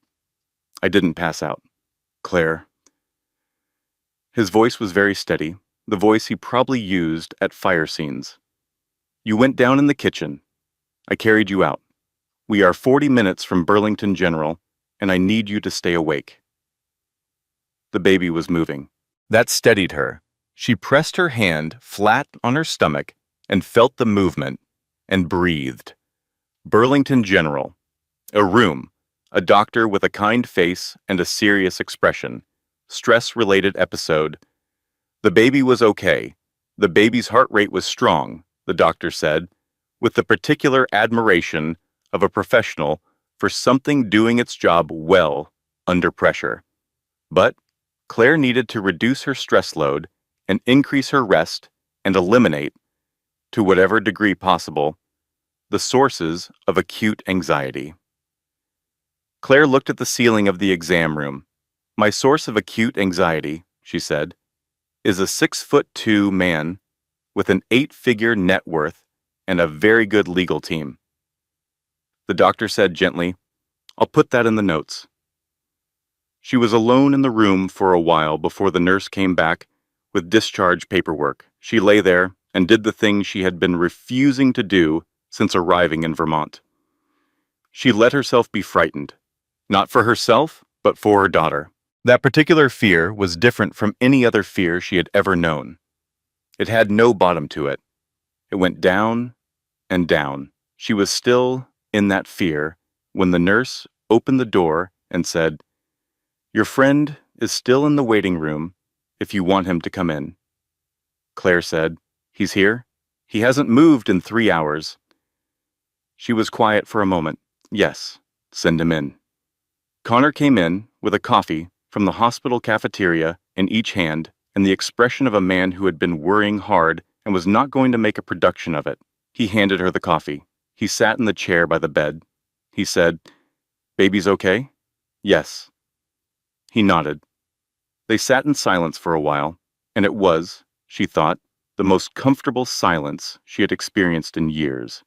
"I didn't pass out, Claire." His voice was very steady, the voice he probably used at fire scenes. "You went down in the kitchen. I carried you out. We are 40 minutes from Burlington General, and I need you to stay awake." The baby was moving. That steadied her. She pressed her hand flat on her stomach and felt the movement and breathed. Burlington General. A room. A doctor with a kind face and a serious expression. Stress-related episode. The baby was okay. The baby's heart rate was strong, the doctor said, with the particular admiration of a professional for something doing its job well under pressure. But Claire needed to reduce her stress load and increase her rest and eliminate, to whatever degree possible, the sources of acute anxiety. Claire looked at the ceiling of the exam room. "My source of acute anxiety," she said, "is a 6'2" man with an 8-figure net worth and a very good legal team." The doctor said gently, "I'll put that in the notes." She was alone in the room for a while before the nurse came back with discharge paperwork. She lay there and did the thing she had been refusing to do since arriving in Vermont. She let herself be frightened, not for herself, but for her daughter. That particular fear was different from any other fear she had ever known. It had no bottom to it. It went down and down. She was still in that fear when the nurse opened the door and said, "Your friend is still in the waiting room if you want him to come in." Claire said, "He's here? He hasn't moved in 3 hours." She was quiet for a moment. "Yes, send him in." Connor came in with a coffee from the hospital cafeteria in each hand and the expression of a man who had been worrying hard and was not going to make a production of it. He handed her the coffee. He sat in the chair by the bed. He said, "Baby's okay?" "Yes." He nodded. They sat in silence for a while, and it was, she thought, the most comfortable silence she had experienced in years.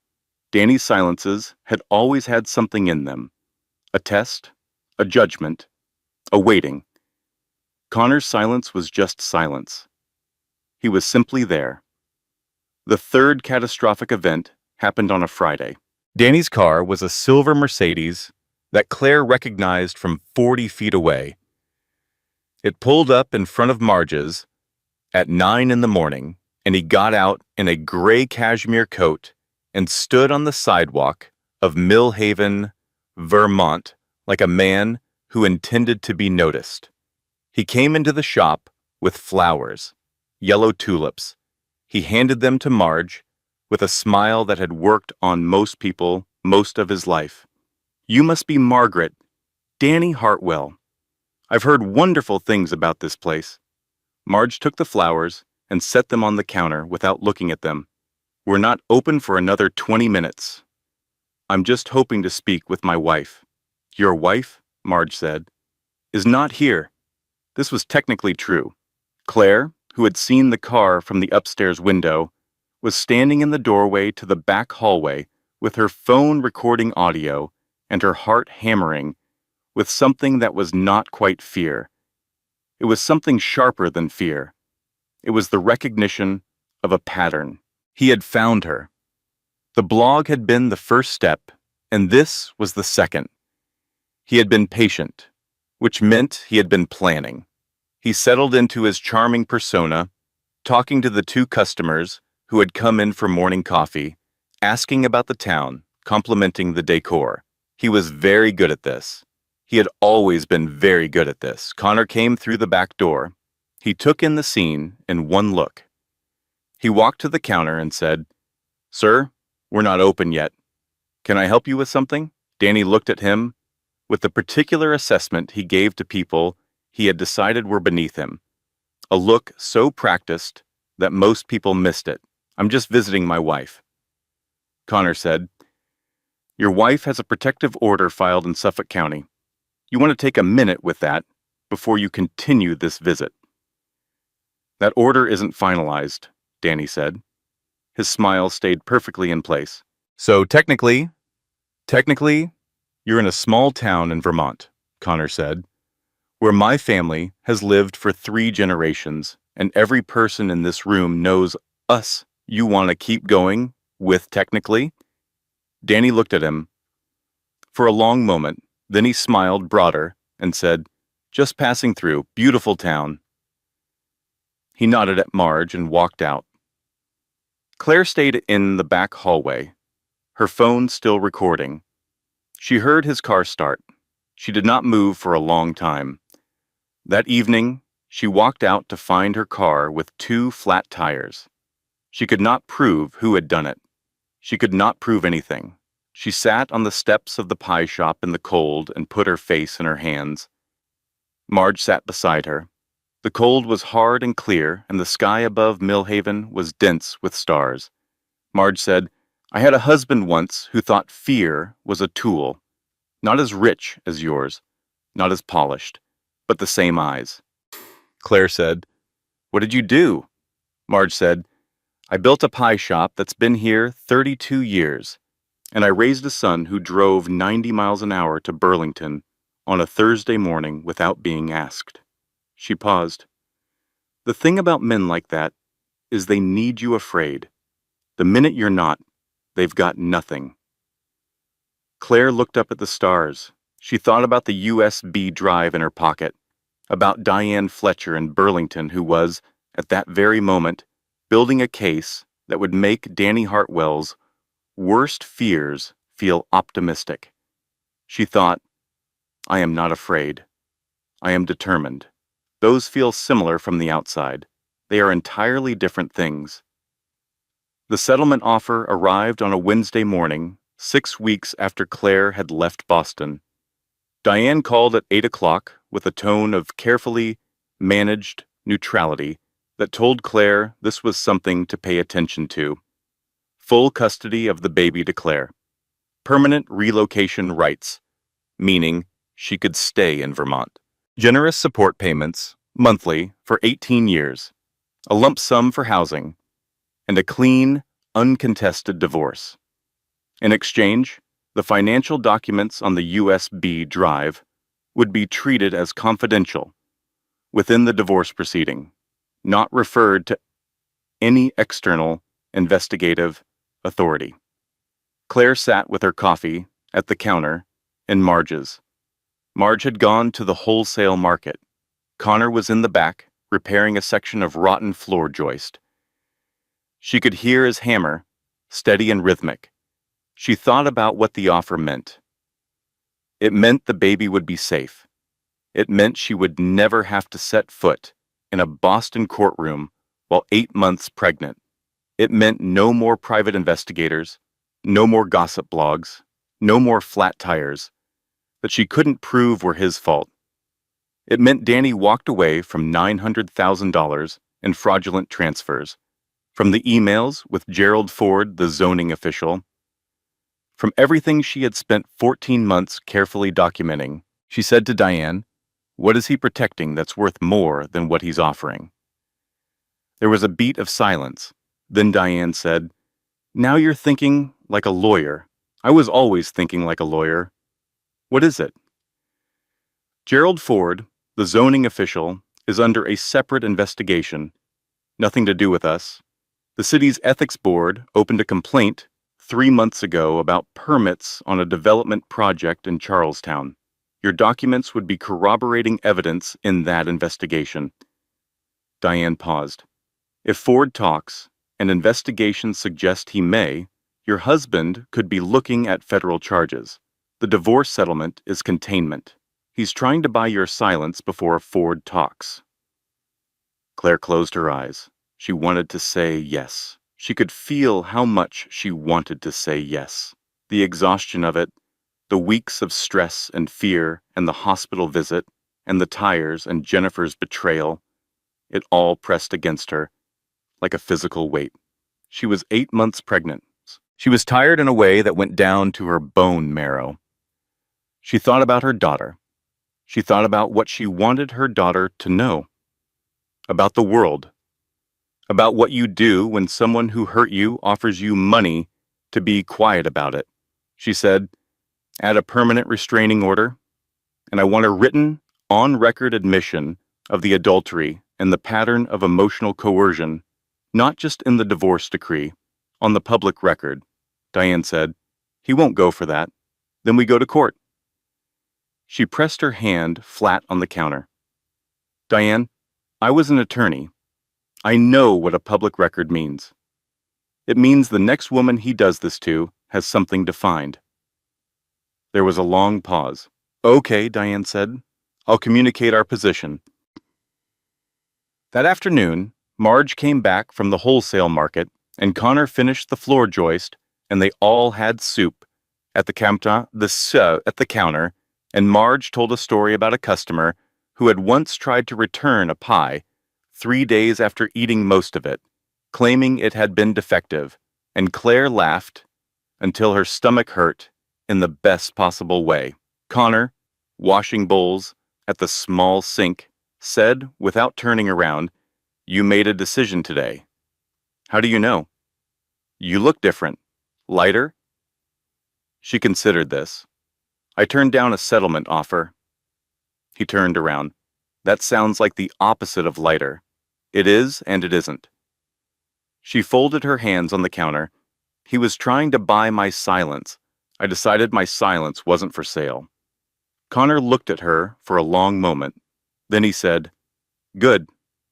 Danny's silences had always had something in them. A test, a judgment, a waiting. Connor's silence was just silence. He was simply there. The third catastrophic event happened on a Friday. Danny's car was a silver Mercedes that Claire recognized from 40 feet away. It pulled up in front of Marge's at 9 in the morning, and he got out in a gray cashmere coat and stood on the sidewalk of Millhaven, Vermont, like a man who intended to be noticed. He came into the shop with flowers, yellow tulips. He handed them to Marge with a smile that had worked on most people most of his life. "You must be Margaret, Danny Hartwell. I've heard wonderful things about this place." Marge took the flowers and set them on the counter without looking at them. "We're not open for another 20 minutes. I'm just hoping to speak with my wife." "Your wife," Marge said, "is not here." This was technically true. Claire, who had seen the car from the upstairs window, was standing in the doorway to the back hallway with her phone recording audio and her heart hammering with something that was not quite fear. It was something sharper than fear. It was the recognition of a pattern. He had found her. The blog had been the first step, and this was the second. He had been patient, which meant he had been planning. He settled into his charming persona, talking to the two customers who had come in for morning coffee, asking about the town, complimenting the decor. He was very good at this. He had always been very good at this. Connor came through the back door. He took in the scene in one look. He walked to the counter and said, "Sir, we're not open yet. Can I help you with something?" Danny looked at him with the particular assessment he gave to people he had decided were beneath him. A look so practiced that most people missed it. "I'm just visiting my wife." Connor said, "Your wife has a protective order filed in Suffolk County. You want to take a minute with that before you continue this visit." "That order isn't finalized," Danny said. His smile stayed perfectly in place. "So technically, you're in a small town in Vermont," Connor said, "where my family has lived for 3 generations, and every person in this room knows us. You want to keep going with technically?" Danny looked at him for a long moment, then he smiled broader and said, "Just passing through, beautiful town." He nodded at Marge and walked out. Claire stayed in the back hallway, her phone still recording. She heard his car start. She did not move for a long time. That evening, she walked out to find her car with 2 flat tires. She could not prove who had done it. She could not prove anything. She sat on the steps of the pie shop in the cold and put her face in her hands. Marge sat beside her. The cold was hard and clear, and the sky above Millhaven was dense with stars. Marge said, "I had a husband once who thought fear was a tool, not as rich as yours, not as polished, but the same eyes." Claire said, "What did you do?" Marge said, "I built a pie shop that's been here 32 years, and I raised a son who drove 90 miles an hour to Burlington on a Thursday morning without being asked." She paused. "The thing about men like that is they need you afraid. The minute you're not, they've got nothing." Claire looked up at the stars. She thought about the USB drive in her pocket, about Diane Fletcher in Burlington who was, at that very moment, building a case that would make Danny Hartwell's worst fears feel optimistic. She thought, "I am not afraid. I am determined." Those feel similar from the outside. They are entirely different things. The settlement offer arrived on a Wednesday morning, 6 weeks after Claire had left Boston. Diane called at 8 o'clock with a tone of carefully managed neutrality that told Claire this was something to pay attention to. Full custody of the baby to Claire. Permanent relocation rights, meaning she could stay in Vermont. Generous support payments, monthly, for 18 years. A lump sum for housing. And a clean, uncontested divorce. In exchange, the financial documents on the USB drive would be treated as confidential within the divorce proceeding, not referred to any external investigative authority. Claire sat with her coffee at the counter in Marge's. Marge had gone to the wholesale market. Connor was in the back, repairing a section of rotten floor joist. She could hear his hammer, steady and rhythmic. She thought about what the offer meant. It meant the baby would be safe. It meant she would never have to set foot in a Boston courtroom while 8 months pregnant. It meant no more private investigators, no more gossip blogs, no more flat tires that she couldn't prove were his fault. It meant Danny walked away from $900,000 in fraudulent transfers, from the emails with Gerald Ford, the zoning official, from everything she had spent 14 months carefully documenting. She said to Diane, "What is he protecting that's worth more than what he's offering?" There was a beat of silence. Then Diane said, "Now you're thinking like a lawyer. I was always thinking like a lawyer. What is it?" Gerald Ford, the zoning official, is under a separate investigation. Nothing to do with us. The city's ethics board opened a complaint 3 months ago about permits on a development project in Charlestown. Your documents would be corroborating evidence in that investigation. Diane paused. If Ford talks, and investigations suggest he may, your husband could be looking at federal charges. The divorce settlement is containment. He's trying to buy your silence before Ford talks. Claire closed her eyes. She wanted to say yes. She could feel how much she wanted to say yes. The exhaustion of it, the weeks of stress and fear and the hospital visit and the tires and Jennifer's betrayal, it all pressed against her like a physical weight. She was 8 months pregnant. She was tired in a way that went down to her bone marrow. She thought about her daughter. She thought about what she wanted her daughter to know. About the world. About what you do when someone who hurt you offers you money to be quiet about it. She said, add a permanent restraining order, and I want a written, on-record admission of the adultery and the pattern of emotional coercion, not just in the divorce decree, on the public record. Diane said, he won't go for that. Then we go to court. She pressed her hand flat on the counter. Diane, I was an attorney. I know what a public record means. It means the next woman he does this to has something to find. There was a long pause. Okay, Diane said. I'll communicate our position. That afternoon, Marge came back from the wholesale market, and Connor finished the floor joist, and they all had soup at the counter, and Marge told a story about a customer who had once tried to return a pie 3 days after eating most of it, claiming it had been defective, and Claire laughed until her stomach hurt in the best possible way. Connor, washing bowls at the small sink, said without turning around, you made a decision today. How do you know? You look different. Lighter? She considered this. I turned down a settlement offer. He turned around. That sounds like the opposite of lighter. It is and it isn't. She folded her hands on the counter. He was trying to buy my silence. I decided my silence wasn't for sale. Connor looked at her for a long moment. Then he said, good,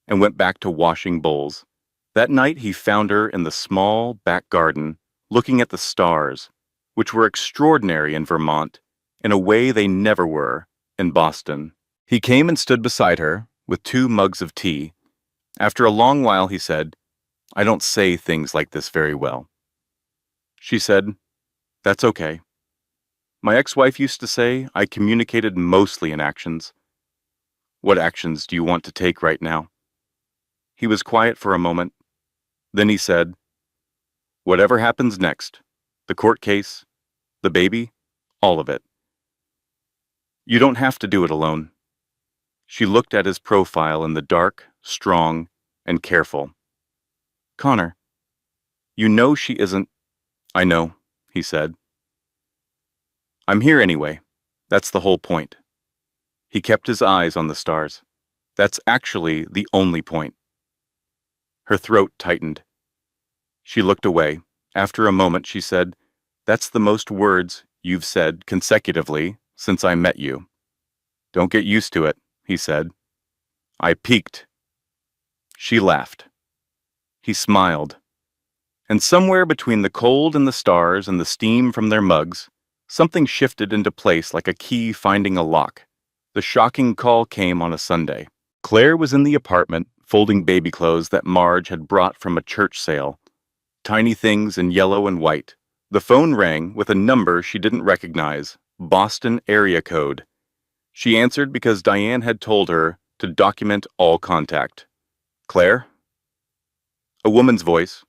and went back to washing bowls. That night he found her in the small back garden, looking at the stars, which were extraordinary in Vermont, in a way they never were in Boston. He came and stood beside her with 2 mugs of tea. After a long while he said, I don't say things like this very well. She said, that's okay. My ex-wife used to say I communicated mostly in actions. What actions do you want to take right now? He was quiet for a moment. Then he said, whatever happens next, the court case, the baby, all of it. You don't have to do it alone. She looked at his profile in the dark, strong, and careful. Connor, you know she isn't. I know, he said. I'm here anyway. That's the whole point. He kept his eyes on the stars. That's actually the only point. Her throat tightened. She looked away. After a moment, she said, that's the most words you've said consecutively since I met you. Don't get used to it, he said. I peaked. She laughed. He smiled. And somewhere between the cold and the stars and the steam from their mugs, something shifted into place like a key finding a lock. The shocking call came on a Sunday. Claire was in the apartment, folding baby clothes that Marge had brought from a church sale. Tiny things in yellow and white. The phone rang with a number she didn't recognize, Boston area code. She answered because Diane had told her to document all contact. Claire? A woman's voice.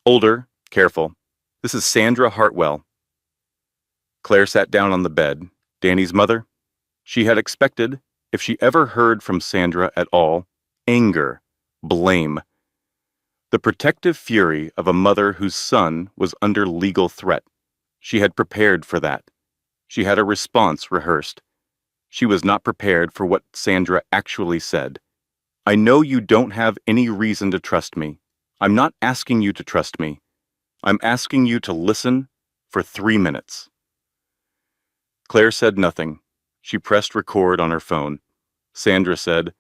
Older, careful. This is Sandra Hartwell. Claire sat down on the bed. Danny's mother? She had expected, if she ever heard from Sandra at all, anger, blame. The protective fury of a mother whose son was under legal threat. She had prepared for that. She had a response rehearsed. She was not prepared for what Sandra actually said. I know you don't have any reason to trust me. I'm not asking you to trust me. I'm asking you to listen for 3 minutes. Claire said nothing. She pressed record on her phone. Sandra said,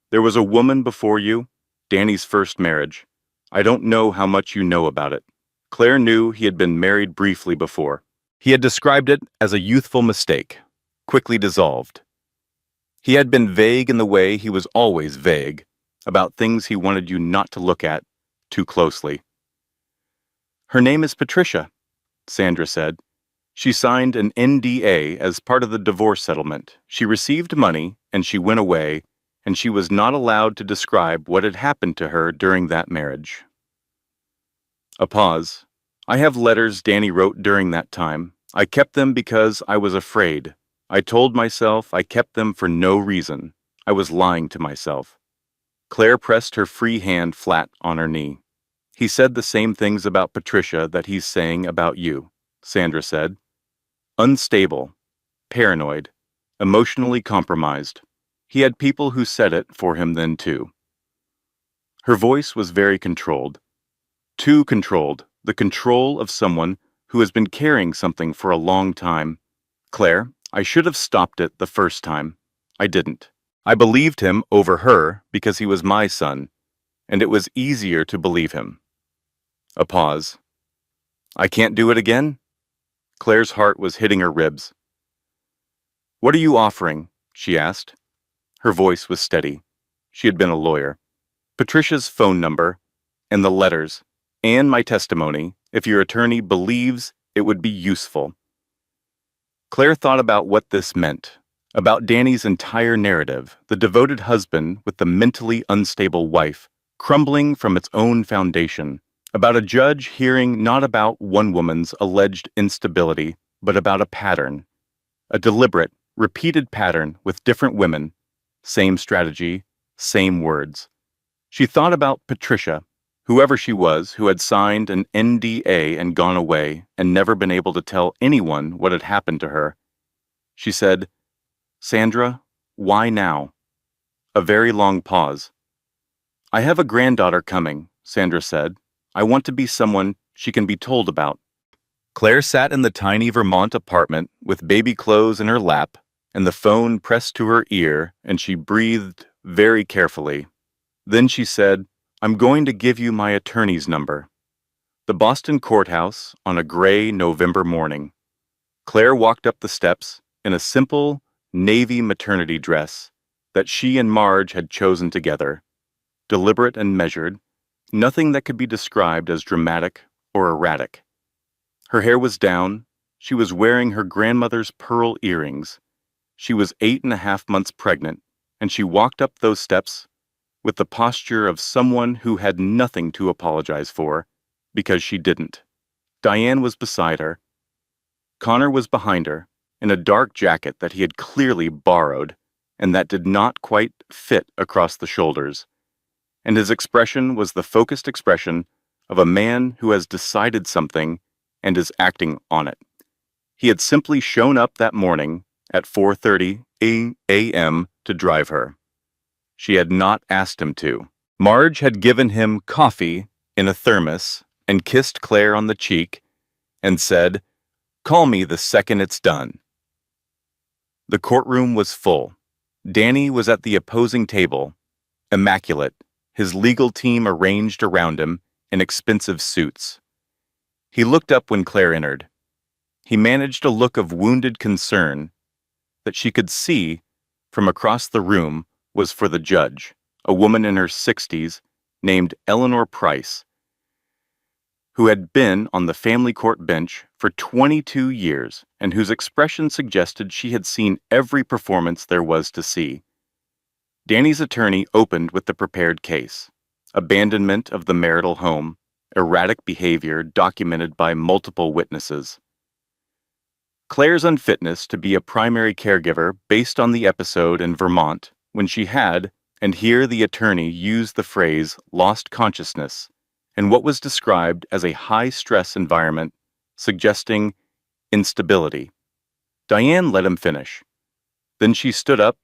"There was a woman before you, Danny's first marriage. I don't know how much you know about it." Claire knew he had been married briefly before. He had described it as a youthful mistake, quickly dissolved. He had been vague in the way he was always vague, about things he wanted you not to look at too closely. "Her name is Patricia," Sandra said. "She signed an NDA as part of the divorce settlement. She received money, and she went away, and she was not allowed to describe what had happened to her during that marriage." A pause. "I have letters Danny wrote during that time. I kept them because I was afraid. I told myself I kept them for no reason. I was lying to myself." Claire pressed her free hand flat on her knee. "He said the same things about Patricia that he's saying about you," Sandra said. "Unstable, paranoid, emotionally compromised. He had people who said it for him then too." Her voice was very controlled. Too controlled, the control of someone who has been carrying something for a long time. "Claire, I should have stopped it the first time. I didn't. I believed him over her because he was my son, and it was easier to believe him." A pause. "I can't do it again?" Claire's heart was hitting her ribs. "What are you offering?" she asked. Her voice was steady. She had been a lawyer. "Patricia's phone number, and the letters, and my testimony, if your attorney believes it would be useful." Claire thought about what this meant, about Danny's entire narrative, the devoted husband with the mentally unstable wife, crumbling from its own foundation, about a judge hearing not about one woman's alleged instability, but about a pattern, a deliberate, repeated pattern with different women, same strategy, same words. She thought about Patricia, whoever she was who had signed an NDA and gone away and never been able to tell anyone what had happened to her. She said, "Sandra, why now?" A very long pause. "I have a granddaughter coming," Sandra said. "I want to be someone she can be told about." Claire sat in the tiny Vermont apartment with baby clothes in her lap and the phone pressed to her ear, and she breathed very carefully. Then she said, "I'm going to give you my attorney's number." The Boston courthouse on a gray November morning. Claire walked up the steps in a simple navy maternity dress that she and Marge had chosen together, deliberate and measured, nothing that could be described as dramatic or erratic. Her hair was down. She was wearing her grandmother's pearl earrings. She was 8.5 months pregnant, and she walked up those steps with the posture of someone who had nothing to apologize for, because she didn't. Diane was beside her. Connor was behind her, in a dark jacket that he had clearly borrowed, and that did not quite fit across the shoulders. And his expression was the focused expression of a man who has decided something and is acting on it. He had simply shown up that morning at 4:30 a.m. to drive her. She had not asked him to. Marge had given him coffee in a thermos and kissed Claire on the cheek and said, "Call me the second it's done." The courtroom was full. Danny was at the opposing table, immaculate, his legal team arranged around him in expensive suits. He looked up when Claire entered. He managed a look of wounded concern that she could see from across the room was for the judge, a woman in her 60s named Eleanor Price, who had been on the family court bench for 22 years and whose expression suggested she had seen every performance there was to see. Danny's attorney opened with the prepared case: abandonment of the marital home, erratic behavior documented by multiple witnesses. Claire's unfitness to be a primary caregiver based on the episode in Vermont when she had, and here the attorney used the phrase lost consciousness, in what was described as a high-stress environment, suggesting instability. Diane let him finish. Then she stood up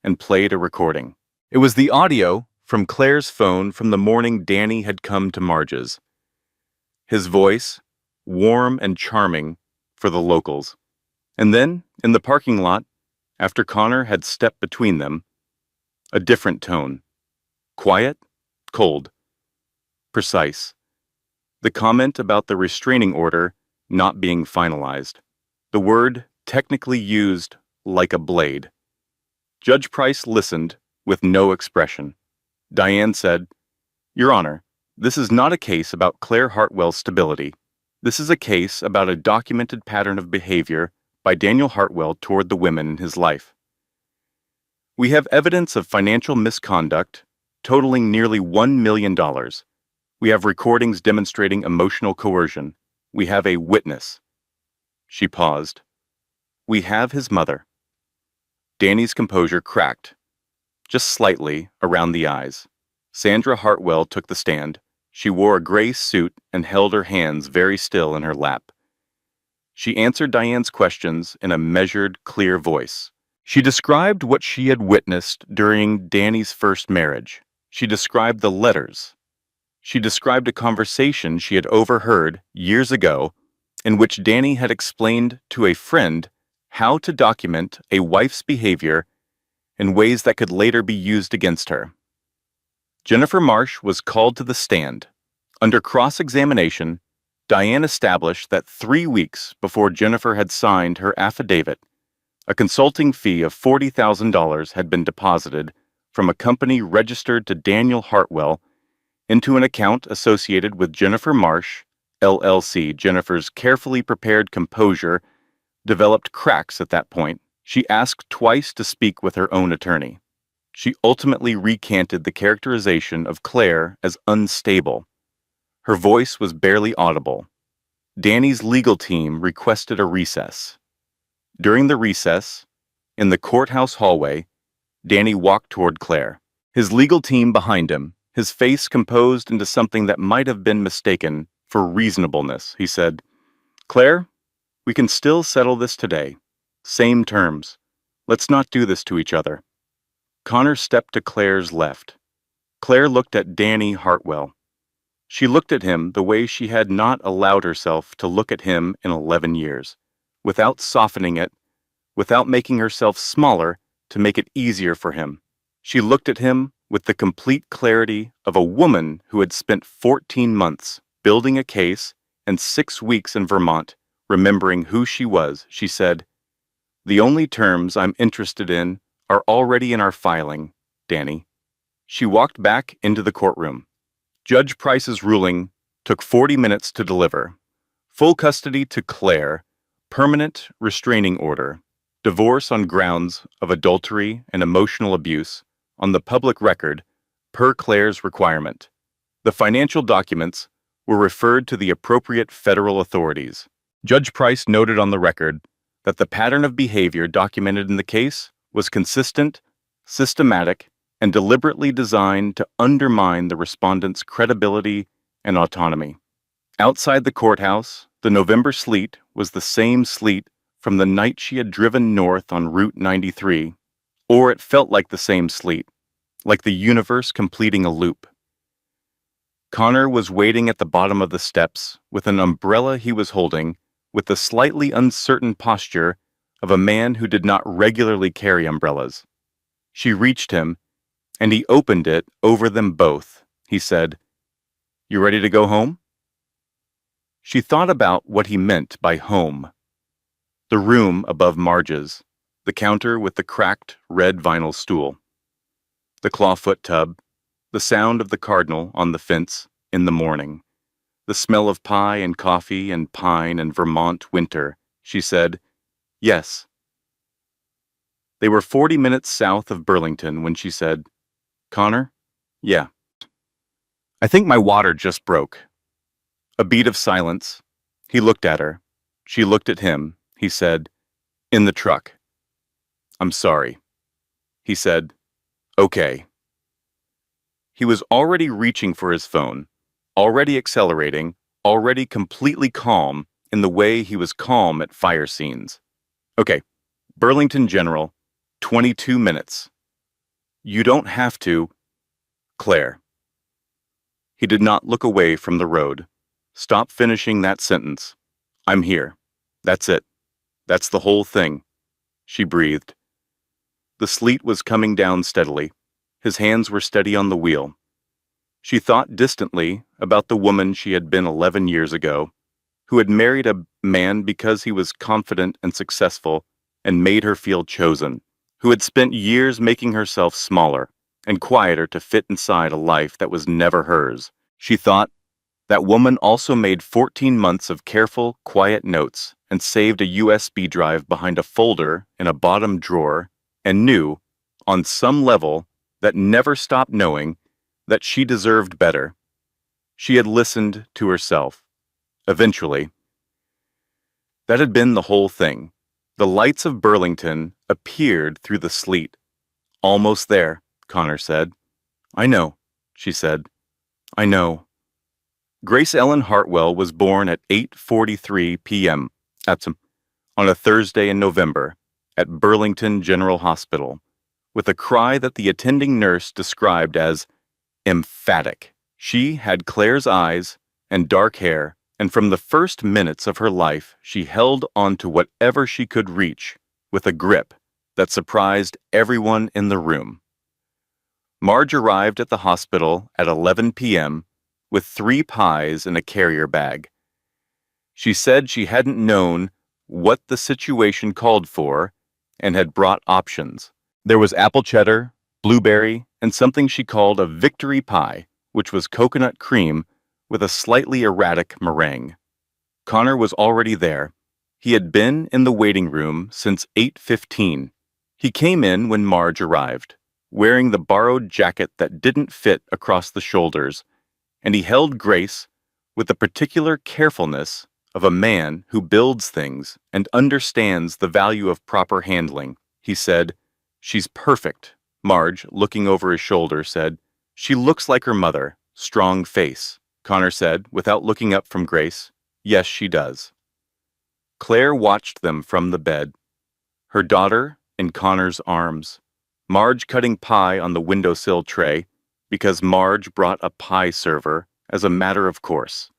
and played a recording. It was the audio from Claire's phone from the morning Danny had come to Marge's. His voice, warm and charming for the locals. And then, in the parking lot, after Connor had stepped between them, a different tone. Quiet, cold, precise. The comment about the restraining order not being finalized. The word technically used like a blade. Judge Price listened with no expression. Diane said, "Your Honor, this is not a case about Claire Hartwell's stability. This is a case about a documented pattern of behavior by Daniel Hartwell toward the women in his life. We have evidence of financial misconduct totaling nearly $1 million. We have recordings demonstrating emotional coercion. We have a witness." She paused. "We have his mother." Danny's composure cracked, just slightly, around the eyes. Sandra Hartwell took the stand. She wore a gray suit and held her hands very still in her lap. She answered Diane's questions in a measured, clear voice. She described what she had witnessed during Danny's first marriage. She described the letters. She described a conversation she had overheard years ago in which Danny had explained to a friend how to document a wife's behavior in ways that could later be used against her. Jennifer Marsh was called to the stand. Under cross-examination, Diane established that 3 weeks before Jennifer had signed her affidavit, a consulting fee of $40,000 had been deposited from a company registered to Daniel Hartwell into an account associated with Jennifer Marsh, LLC. Jennifer's carefully prepared composure developed cracks at that point. She asked twice to speak with her own attorney. She ultimately recanted the characterization of Claire as unstable. Her voice was barely audible. Danny's legal team requested a recess. During the recess, in the courthouse hallway, Danny walked toward Claire, his legal team behind him, his face composed into something that might have been mistaken for reasonableness. He said, "Claire, we can still settle this today. Same terms. Let's not do this to each other." Connor stepped to Claire's left. Claire looked at Danny Hartwell. She looked at him the way she had not allowed herself to look at him in 11 years, without softening it, without making herself smaller to make it easier for him. She looked at him with the complete clarity of a woman who had spent 14 months building a case and 6 weeks in Vermont, remembering who she was. She said, "The only terms I'm interested in are already in our filing, Danny." She walked back into the courtroom. Judge Price's ruling took 40 minutes to deliver. Full custody to Claire, permanent restraining order, divorce on grounds of adultery and emotional abuse, on the public record, per Claire's requirement. The financial documents were referred to the appropriate federal authorities. Judge Price noted on the record that the pattern of behavior documented in the case was consistent, systematic, and deliberately designed to undermine the respondent's credibility and autonomy. Outside the courthouse, the November sleet was the same sleet from the night she had driven north on Route 93, or it felt like the same sleet, like the universe completing a loop. Connor was waiting at the bottom of the steps with an umbrella he was holding, with the slightly uncertain posture of a man who did not regularly carry umbrellas. She reached him, and he opened it over them both. He said, "You ready to go home?" She thought about what he meant by home. The room above Marge's, the counter with the cracked red vinyl stool, the clawfoot tub, the sound of the cardinal on the fence in the morning, the smell of pie and coffee and pine and Vermont winter. She said, "Yes." They were 40 minutes south of Burlington when she said, "Connor? Yeah. I think my water just broke." A beat of silence. He looked at her. She looked at him. He said, "In the truck." "I'm sorry." He said, "Okay." He was already reaching for his phone, already accelerating, already completely calm in the way he was calm at fire scenes. "Okay, Burlington General, 22 minutes. You don't have to." Claire. He did not look away from the road. Stop finishing that sentence. I'm here. That's it. That's the whole thing. She breathed. The sleet was coming down steadily. His hands were steady on the wheel. She thought distantly about the woman she had been 11 years ago, who had married a man because he was confident and successful and made her feel chosen, who had spent years making herself smaller and quieter to fit inside a life that was never hers. She thought, that woman also made 14 months of careful, quiet notes and saved a USB drive behind a folder in a bottom drawer and knew, on some level, that never stopped knowing, that she deserved better. She had listened to herself. Eventually. That had been the whole thing. The lights of Burlington appeared through the sleet. Almost there, Connor said. I know, she said. I know. Grace Ellen Hartwell was born at 8:43 p.m. On a Thursday in November at Burlington General Hospital, with a cry that the attending nurse described as emphatic. She had Claire's eyes and dark hair, and from the first minutes of her life, she held on to whatever she could reach with a grip that surprised everyone in the room. Marge arrived at the hospital at 11 p.m. with 3 pies in a carrier bag. She said she hadn't known what the situation called for and had brought options. There was apple cheddar, blueberry, and something she called a victory pie, which was coconut cream with a slightly erratic meringue. Connor was already there. He had been in the waiting room since 8:15. He came in when Marge arrived, wearing the borrowed jacket that didn't fit across the shoulders, and he held Grace with the particular carefulness of a man who builds things and understands the value of proper handling. He said, "She's perfect." Marge, looking over his shoulder, said, "She looks like her mother, strong face." Connor said, without looking up from Grace, "Yes, she does." Claire watched them from the bed, her daughter in Connor's arms, Marge cutting pie on the windowsill tray, because Marge brought a pie server as a matter of course.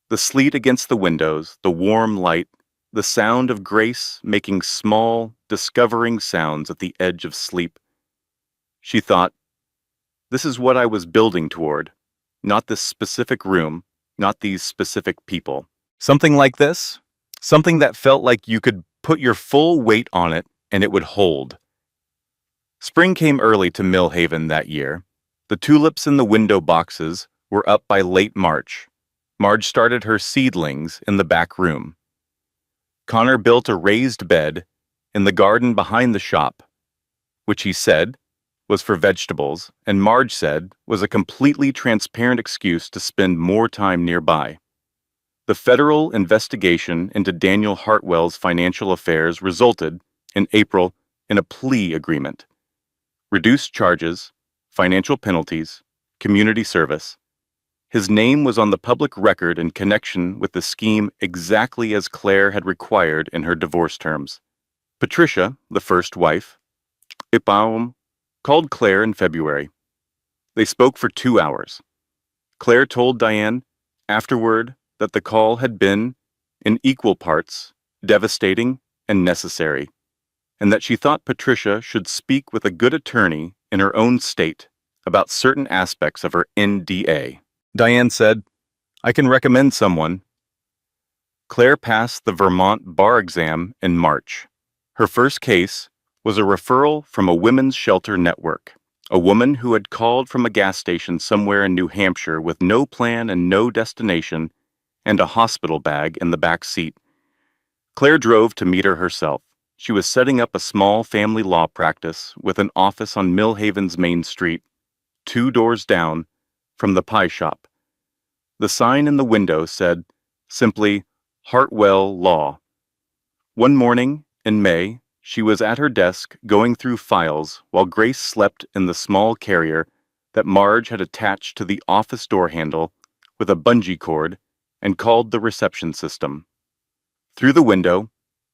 The sleet against the windows, the warm light, the sound of Grace making small, discovering sounds at the edge of sleep. She thought, this is what I was building toward, not this specific room, not these specific people. Something like this, something that felt like you could put your full weight on it and it would hold. Spring came early to Millhaven that year. The tulips in the window boxes were up by late March. Marge started her seedlings in the back room. Connor built a raised bed in the garden behind the shop, which he said was for vegetables, and Marge said was a completely transparent excuse to spend more time nearby. The federal investigation into Daniel Hartwell's financial affairs resulted, in April, in a plea agreement. Reduced charges, financial penalties, community service. His name was on the public record in connection with the scheme exactly as Claire had required in her divorce terms. Patricia, the first wife, called Claire in February. They spoke for 2 hours. Claire told Diane afterward that the call had been, in equal parts, devastating and necessary, and that she thought Patricia should speak with a good attorney in her own state about certain aspects of her NDA. Diane said, "I can recommend someone." Claire passed the Vermont bar exam in March. Her first case was a referral from a women's shelter network, a woman who had called from a gas station somewhere in New Hampshire with no plan and no destination and a hospital bag in the back seat. Claire drove to meet her herself. She was setting up a small family law practice with an office on Millhaven's Main Street, 2 doors down from the pie shop. The sign in the window said, simply, Hartwell Law. One morning, in May, she was at her desk going through files while Grace slept in the small carrier that Marge had attached to the office door handle with a bungee cord and called the reception system. Through the window,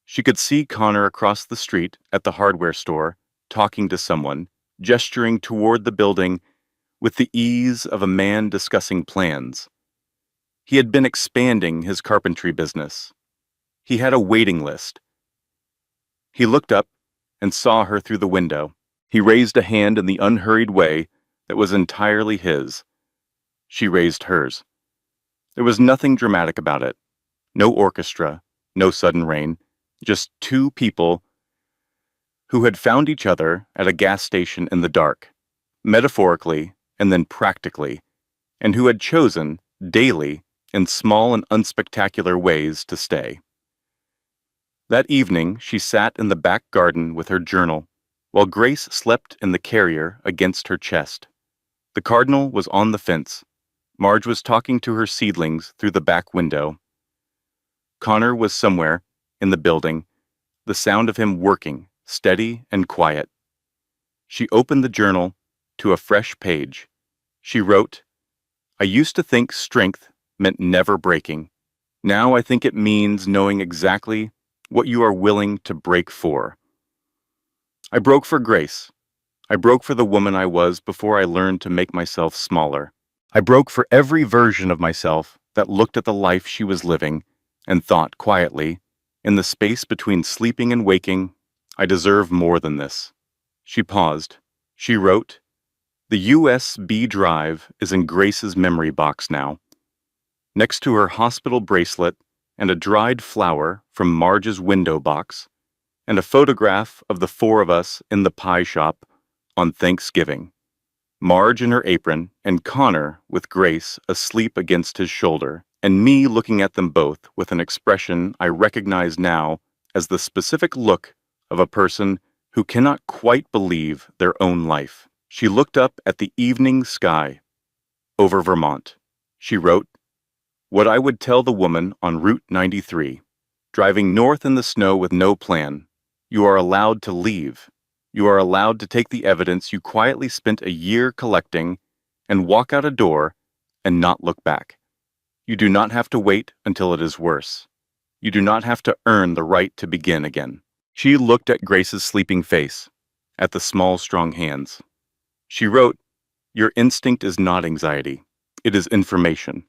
she could see Connor across the street at the hardware store, talking to someone, gesturing toward the building with the ease of a man discussing plans. He had been expanding his carpentry business. He had a waiting list. He looked up and saw her through the window. He raised a hand in the unhurried way that was entirely his. She raised hers. There was nothing dramatic about it. No orchestra, no sudden rain, just two people who had found each other at a gas station in the dark, metaphorically and then practically, and who had chosen, daily, in small and unspectacular ways, to stay. That evening, she sat in the back garden with her journal, while Grace slept in the carrier against her chest. The cardinal was on the fence. Marge was talking to her seedlings through the back window. Connor was somewhere in the building, the sound of him working, steady and quiet. She opened the journal to a fresh page. She wrote, "I used to think strength meant never breaking. Now I think it means knowing exactly what you are willing to break for. I broke for Grace. I broke for the woman I was before I learned to make myself smaller. I broke for every version of myself that looked at the life she was living and thought quietly, in the space between sleeping and waking, I deserve more than this." She paused. She wrote, "The USB drive is in Grace's memory box now, next to her hospital bracelet and a dried flower from Marge's window box, and a photograph of the four of us in the pie shop on Thanksgiving. Marge in her apron, and Connor with Grace asleep against his shoulder, and me looking at them both with an expression I recognize now as the specific look of a person who cannot quite believe their own life." She looked up at the evening sky over Vermont. She wrote, "What I would tell the woman on Route 93, driving north in the snow with no plan. You are allowed to leave. You are allowed to take the evidence you quietly spent a year collecting and walk out a door and not look back. You do not have to wait until it is worse. You do not have to earn the right to begin again." She looked at Grace's sleeping face, at the small, strong hands. She wrote, "Your instinct is not anxiety. It is information.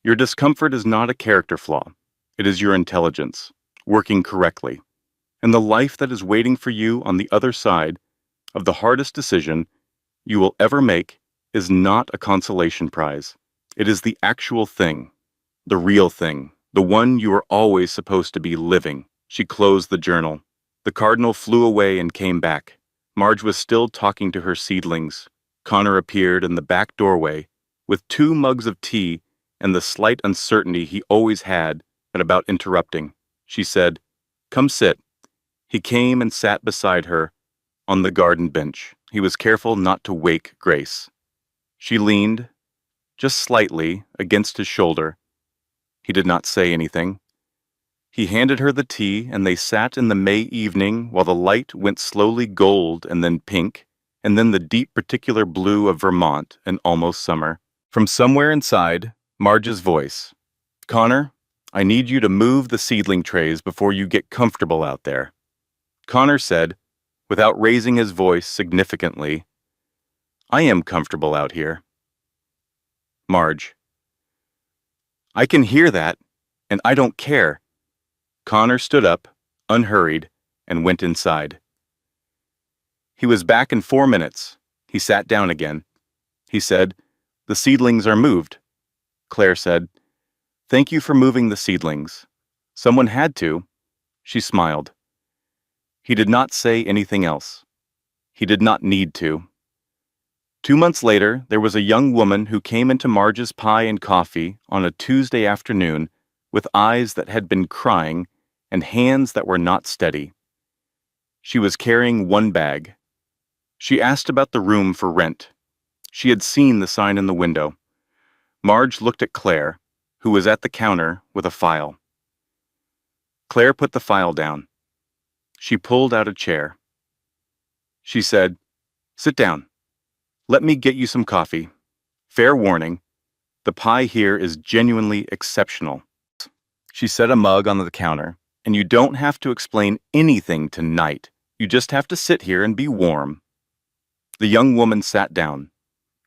Your discomfort is not a character flaw. It is your intelligence, working correctly. And the life that is waiting for you on the other side of the hardest decision you will ever make is not a consolation prize. It is the actual thing, the real thing, the one you are always supposed to be living." She closed the journal. The cardinal flew away and came back. Marge was still talking to her seedlings. Connor appeared in the back doorway with 2 mugs of tea and the slight uncertainty he always had about interrupting. She said, "Come sit." He came and sat beside her on the garden bench. He was careful not to wake Grace. She leaned, just slightly, against his shoulder. He did not say anything. He handed her the tea, and they sat in the May evening while the light went slowly gold and then pink, and then the deep particular blue of Vermont and almost summer. From somewhere inside, Marge's voice, "Connor, I need you to move the seedling trays before you get comfortable out there." Connor said, without raising his voice significantly, "I am comfortable out here." Marge, "I can hear that, and I don't care." Connor stood up, unhurried, and went inside. He was back in 4 minutes. He sat down again. He said, "The seedlings are moved." Claire said, "Thank you for moving the seedlings. Someone had to." She smiled. He did not say anything else. He did not need to. 2 months later, there was a young woman who came into Marge's pie and coffee on a Tuesday afternoon with eyes that had been crying and hands that were not steady. She was carrying 1 bag. She asked about the room for rent. She had seen the sign in the window. Marge looked at Claire, who was at the counter with a file. Claire put the file down. She pulled out a chair. She said, "Sit down. Let me get you some coffee. Fair warning, the pie here is genuinely exceptional." She set a mug on the counter, "And you don't have to explain anything tonight. You just have to sit here and be warm." The young woman sat down.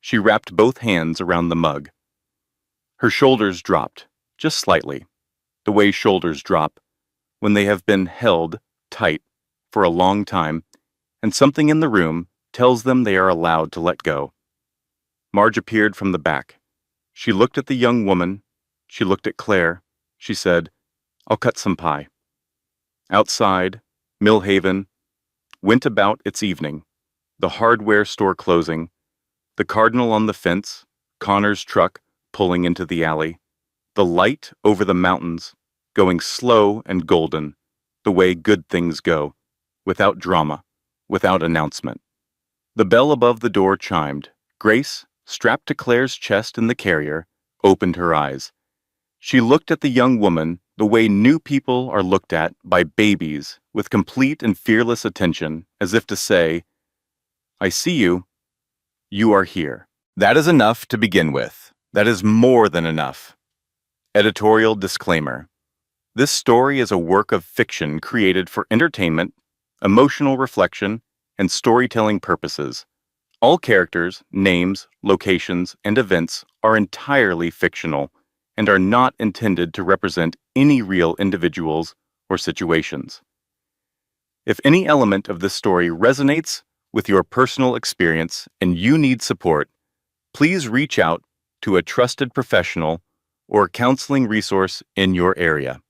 She wrapped both hands around the mug. Her shoulders dropped, just slightly, the way shoulders drop when they have been held tight for a long time, and something in the room tells them they are allowed to let go. Marge appeared from the back. She looked at the young woman. She looked at Claire. She said, "I'll cut some pie." Outside, Millhaven went about its evening, the hardware store closing, the cardinal on the fence, Connor's truck pulling into the alley, the light over the mountains going slow and golden, the way good things go, without drama, without announcement. The bell above the door chimed. Grace, strapped to Claire's chest in the carrier, opened her eyes. She looked at the young woman the way new people are looked at by babies, with complete and fearless attention, as if to say, "I see you. You are here." That is enough to begin with. That is more than enough. Editorial disclaimer. This story is a work of fiction created for entertainment, emotional reflection, and storytelling purposes. All characters, names, locations, and events are entirely fictional and are not intended to represent any real individuals or situations. If any element of this story resonates with your personal experience and you need support, please reach out to a trusted professional or counseling resource in your area.